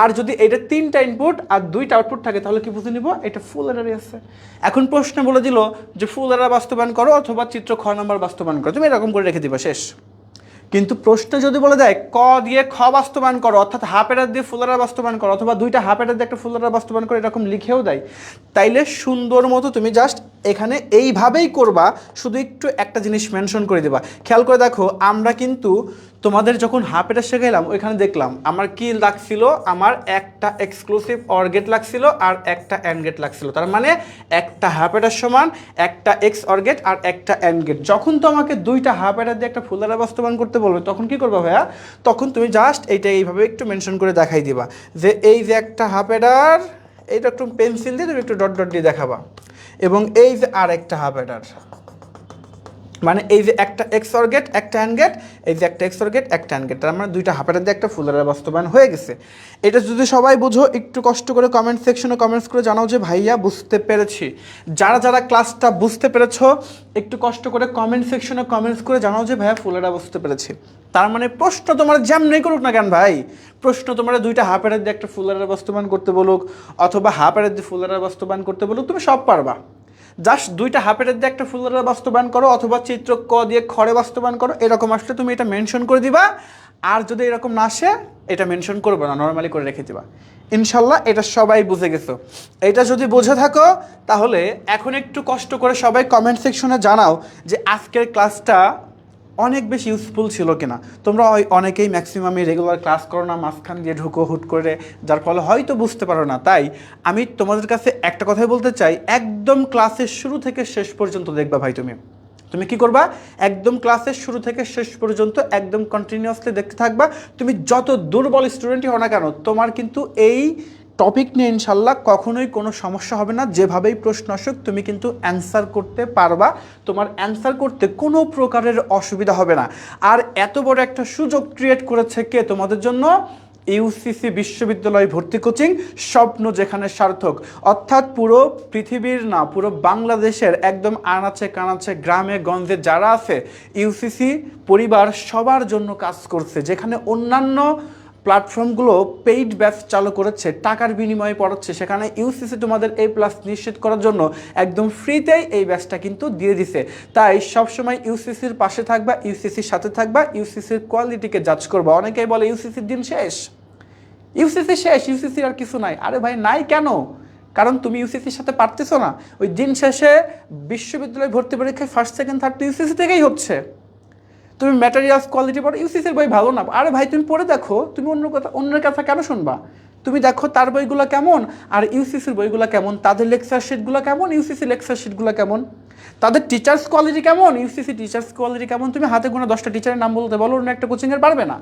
আর যদি এটা তিনটা ইনপুট আর দুইটা আউটপুট থাকে, তাহলে কি বুঝে নিব? এটা ফুল এডারে আছে। এখন প্রশ্ন বলে দিল যে ফুল এডার বাস্তবায়ন করো অথবা চিত্র খ নাম্বার বাস্তবায়ন করো, তুমি এরকম করে রেখে দিবা, শেষ। কিন্তু প্রশ্ন যদি বলে দেয় ক দিয়ে খ বাস্তবায়ন করো, অর্থাৎ হাফ এডার দিয়ে ফুল এডার বাস্তবায়ন করো, অথবা দুইটা হাফ এডার দিয়ে একটা ফুল এডার বাস্তবায়ন করো, এরকম লিখেও দেয়, তাইলে সুন্দর মতো তুমি জাস্ট এখানে এইভাবেই করবা, শুধু একটু একটা জিনিস মেনশন করে দেবা। খেয়াল করে দেখো, আমরা কিন্তু তোমাদের যখন হাফ এডার শেখাইলাম ওইখানে দেখলাম আমার কি লাগছিল, আমার একটা এক্সক্লুসিভ অর গেট লাগছিল আর একটা অ্যান্ড গেট লাগছিল। তার মানে একটা হাফ এডার সমান একটা এক্স অর গেট আর একটা অ্যান্ড গেট। যখন তোমাকে দুইটা হাফ এডার দিয়ে একটা ফুল এডার বাস্তবায়ন করতে বলবে, তখন কি করবা ভাইয়া? তখন তুমি জাস্ট এইটা এইভাবে একটু মেনশন করে দেখাই দিবা যে এই যে একটা হাফ এডার, এইটা একটু পেন্সিল দিয়ে তুমি একটু ডট ডট দিয়ে দেখাবা, এবং এই যে আর একটা হাফ এডার, মানে এই যে একটা এক্স অর গেট একটা অ্যান্ড গেট, এই যে একটা এক্স অর গেট একটা অ্যান্ড গেট, তার মানে দুইটা হাফ এডার দিয়ে একটা ফুল এডার বাস্তবায়ন হয়ে গেছে। এটা যদি সবাই বুঝো, একটু কষ্ট করে কমেন্ট সেকশনে কমেন্টস করে জানাও যে ভাইয়া বুঝতে পেরেছি। যারা যারা ক্লাসটা বুঝতে পেরেছো, একটু কষ্ট করে কমেন্ট সেকশনে কমেন্টস করে জানাও যে ভাইয়া ফুল এডার বুঝতে পেরেছি। তার মানে প্রশ্ন তোমার যেমনি করুক না কেন ভাই, প্রশ্ন তোমার দুইটা হাফ এডার দিয়ে একটা ফুল এডার বাস্তবায়ন করতে বলুক, অথবা হাফ এডার দিয়ে ফুল এডার বাস্তবায়ন করতে বলুক, তুমি সব পারবা। জাস্ট দুইটা হাফ এডার দিয়ে একটা ফুল এডার বাস্তবায়ন করো, অথবা চিত্র ক দিয়ে খড়ে বাস্তবায়ন করো, এরকম আসলে তুমি এটা মেনশন করে দিবা। আর যদি এরকম না আসে, এটা মেনশন করবে না, নর্মালি করে রেখে দিবা। ইনশাল্লাহ এটা সবাই বুঝে গেছো। এটা যদি বুঝে থাকো, তাহলে এখন একটু কষ্ট করে সবাই কমেন্ট সেকশনে জানাও যে আজকের ক্লাসটা অনেক বেশি ইউজফুল ছিল কিনা। তোমরা অনেকেই ম্যাক্সিমামই রেগুলার ক্লাস করো না, মাঝখান দিয়ে ঢুকো হুট করে, যার ফলে হয়তো বুঝতে পারো না। তাই আমি তোমাদের কাছে একটা কথাই বলতে চাই, একদম ক্লাসের শুরু থেকে শেষ পর্যন্ত দেখবা ভাই। তুমি কি করবা? একদম ক্লাসের শুরু থেকে শেষ পর্যন্ত একদম কন্টিনিউয়াসলি দেখতে থাকবা। তুমি যত দুর্বল স্টুডেন্টই হও না কেন, তোমার কিন্তু এই টপিক নিয়ে ইনশাল্লাহ কখনোই কোনো সমস্যা হবে না। যেভাবেই প্রশ্ন আসুক তুমি কিন্তু অ্যান্সার করতে পারবা, তোমার অ্যান্সার করতে কোনো প্রকারের অসুবিধা হবে না। আর এত বড় একটা সুযোগ ক্রিয়েট করেছে কে তোমাদের জন্য? ইউসিসি বিশ্ববিদ্যালয় ভর্তি কোচিং, স্বপ্ন যেখানে সার্থক। অর্থাৎ পুরো পৃথিবীর না, পুরো বাংলাদেশের একদম আনাচে কানাচে গ্রামে গঞ্জে যারা আছে, ইউসিসি পরিবার সবার জন্য কাজ করছে। যেখানে অন্যান্য প্ল্যাটফর্মগুলো পেইড ব্যাচ চালু করেছে, টাকার বিনিময়ে পড়াচ্ছে, সেখানে ইউসিসি তোমাদের A+ নিশ্চিত করার জন্য একদম ফ্রিতেই এই ব্যাচটা কিন্তু দিয়ে দিছে। তাই সবসময় ইউসিসির পাশে থাকবা, ইউসিসির সাথে থাকবা, ইউসিসির কোয়ালিটিকে জাজ করবা। অনেকেই বলে ইউসিসির দিন শেষ, ইউসিসি শেষ, ইউসিসির আর কিছু নাই। আরে ভাই নাই কেন? কারণ তুমি ইউসিসির সাথে পারতেছো না। ওই দিন শেষে বিশ্ববিদ্যালয় ভর্তি পরীক্ষায় ফার্স্ট সেকেন্ড থার্ড তো ইউসিসি থেকেই হচ্ছে। তুমি ম্যাটেরিয়ালস কোয়ালিটি পড়ো, ইউসিসির বই ভালো না। আরে ভাই তুমি পড়ে দেখো, তুমি অন্যের কথা কেন শুনবা? তুমি দেখো তার বইগুলো কেমন আর ইউসিসির বইগুলো কেমন, তাদের লেকচার শিটগুলো কেমন, ইউসিসি লেকচার শিটগুলো কেমন, তাদের টিচার্স কোয়ালিটি কেমন, ইউসিসি টিচার্স কোয়ালিটি কেমন। তুমি হাতে গোনা 10টা টিচারের নাম বলতে বলো, অন্য একটা কোচিংয়ের পারবে না।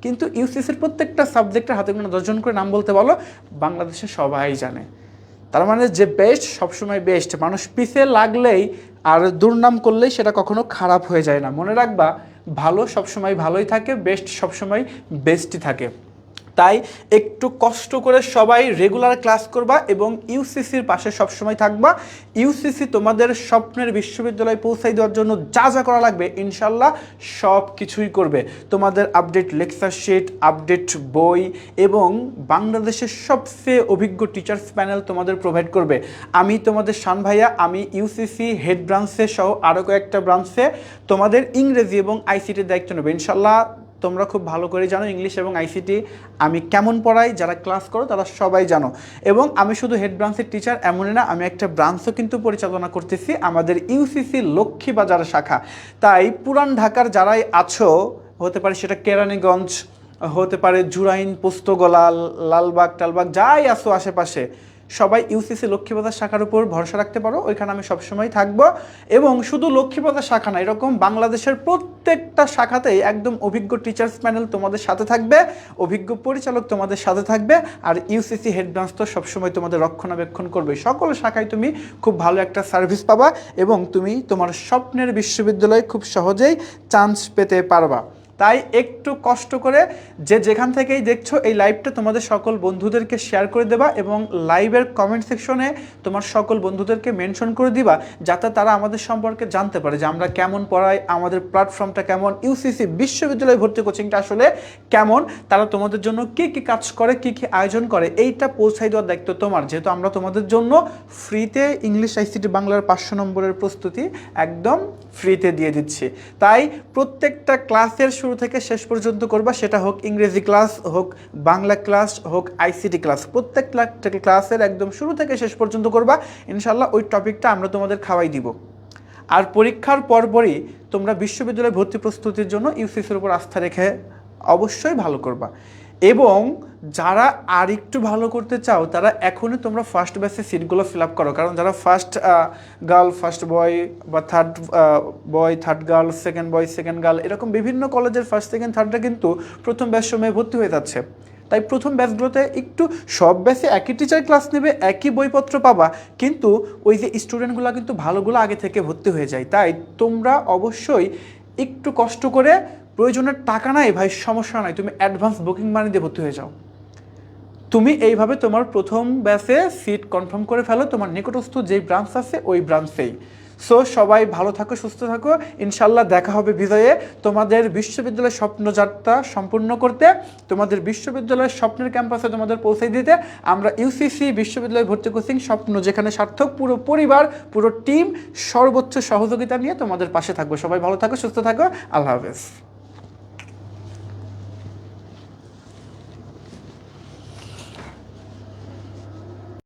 কিন্তু ইউসিসির প্রত্যেকটা সাবজেক্টের হাতে গোনা 10জন করে নাম বলতে বলো, বাংলাদেশে সবাই জানে। তার মানে যে বেস্ট সবসময় বেস্ট, মানুষ পিছিয়ে লাগলেই আর দুর্নাম করলেই সেটা কখনো খারাপ হয়ে যায় না। মনে রাখবা, ভালো সবসময় ভালোই থাকে, বেস্ট সবসময় বেস্টই থাকে। তাই একটু কষ্ট করে সবাই রেগুলার ক্লাস করবা এবং ইউসিসির পাশে সবসময় থাকবা। ইউসিসি তোমাদের স্বপ্নের বিশ্ববিদ্যালয়ে পৌঁছাই দেওয়ার জন্য যা যা করা লাগবে ইনশাল্লাহ সব কিছুই করবে। তোমাদের আপডেট লেকচার শিট, আপডেট বই এবং বাংলাদেশের সবচেয়ে অভিজ্ঞ টিচার্স প্যানেল তোমাদের প্রোভাইড করবে। আমি তোমাদের শান ভাইয়া, আমি ইউসিসি হেড ব্রাঞ্চে সহ আরও কয়েকটা ব্রাঞ্চে তোমাদের ইংরেজি এবং আইসিটির দায়িত্ব নেবে ইনশাল্লাহ। তোমরা খুব ভালো করে জানো ইংলিশ এবং আইসিটি আমি কেমন পড়াই, যারা ক্লাস করো তারা সবাই জানো। এবং আমি শুধু হেড ব্রাঞ্চের টিচার এমনই না, আমি একটা ব্রাঞ্চও কিন্তু পরিচালনা করতেছি, আমাদের ইউসিসি লক্ষ্মীবাজার শাখা। তাই পুরান ঢাকার যারাই আছো, হতে পারে সেটা কেরানীগঞ্জ, হতে পারে জুরাইন, পোস্তগোলা, লালবাগ টালবাগ, যাই আসো আশেপাশে, সবাই ইউসিসি লক্ষ্মীবাজার শাখার উপর ভরসা রাখতে পারো। ওইখানে আমি সবসময় থাকবো। এবং শুধু লক্ষ্মীবাজার শাখা না, এরকম বাংলাদেশের প্রত্যেকটা শাখাতেই একদম অভিজ্ঞ টিচার্স প্যানেল তোমাদের সাথে থাকবে, অভিজ্ঞ পরিচালক তোমাদের সাথে থাকবে। আর ইউসিসি হেড ব্রাঞ্চ তো সবসময় তোমাদের রক্ষণাবেক্ষণ করবে। সকল শাখায় তুমি খুব ভালো একটা সার্ভিস পাবা এবং তুমি তোমার স্বপ্নের বিশ্ববিদ্যালয়ে খুব সহজেই চান্স পেতে পারবা। তাই একটু কষ্ট করে যে যেখান থেকেই দেখছো এই লাইভটা তোমাদের সকল বন্ধুদেরকে শেয়ার করে দেবা এবং লাইভের কমেন্ট সেকশনে তোমার সকল বন্ধুদেরকে মেনশন করে দিবা, যাতে তারা আমাদের সম্পর্কে জানতে পারে যে আমরা কেমন পড়াই, আমাদের প্ল্যাটফর্মটা কেমন, ইউসিসি বিশ্ববিদ্যালয় ভর্তি কোচিংটা আসলে কেমন, তারা তোমাদের জন্য কী কী কাজ করে, কী কী আয়োজন করে, এইটা পৌঁছাই দেওয়ার দায়িত্ব তোমার। যেহেতু আমরা তোমাদের জন্য ফ্রিতে ইংলিশ আইসিটি বাংলার 500 নম্বরের প্রস্তুতি একদম ফ্রিতে দিয়ে দিচ্ছি। তাই প্রত্যেকটা ক্লাসের শুরু থেকে শেষ পর্যন্ত করবা, সেটা হোক ইংরেজি ক্লাস, হোক বাংলা ক্লাস, হোক আইসিটি ক্লাস, প্রত্যেক ক্লাসের একদম শুরু থেকে শেষ পর্যন্ত করবা। ইনশাল্লাহ ওই টপিকটা আমরা তোমাদের খাওয়াই দিব। আর পরীক্ষার পরপরই তোমরা বিশ্ববিদ্যালয় ভর্তি প্রস্তুতির জন্য ইউসিসির উপর আস্থা রেখে অবশ্যই ভালো করবা। এবং যারা আর একটু ভালো করতে চাও তারা এখনই তোমরা ফার্স্ট ব্যাচের সিটগুলো ফিল আপ করো। কারণ যারা ফার্স্ট গার্ল ফার্স্ট বয় বা থার্ড বয় third girl, second boy second girl, এরকম বিভিন্ন কলেজের ফার্স্ট সেকেন্ড থার্ডরা কিন্তু প্রথম ব্যাচ সময়ে ভর্তি হয়ে যাচ্ছে। তাই প্রথম ব্যাচগুলোতে একটু সব ব্যাচে একই টিচার ক্লাস নেবে, একই বইপত্র পাবা, কিন্তু ওই যে স্টুডেন্টগুলো কিন্তু ভালোগুলো আগে থেকে ভর্তি হয়ে যায়। তাই তোমরা অবশ্যই একটু কষ্ট করে, প্রয়োজনের টাকা নাই ভাই সমস্যা নাই, তুমি অ্যাডভান্স বুকিং মানি দিয়ে ভর্তি হয়ে যাও। তুমি এইভাবে তোমার প্রথম ব্যাচে সিট কনফার্ম করে ফেলো তোমার নিকটস্থ যেই ব্রাঞ্চ আছে ওই ব্রাঞ্চেই। সো সবাই ভালো থাকো, সুস্থ থাকো, ইনশাল্লাহ দেখা হবে বিজয়ে। তোমাদের বিশ্ববিদ্যালয়ের স্বপ্নযাত্রা সম্পূর্ণ করতে, তোমাদের বিশ্ববিদ্যালয়ের স্বপ্নের ক্যাম্পাসে তোমাদের পৌঁছে দিতে আমরা ইউসিসি বিশ্ববিদ্যালয় ভর্তি কোচিং স্বপ্ন যেখানে সার্থক পুরো পরিবার, পুরো টিম সর্বোচ্চ সহযোগিতা নিয়ে তোমাদের পাশে থাকবো। সবাই ভালো থাকো, সুস্থ থাকো, আল্লাহ হাফেজ।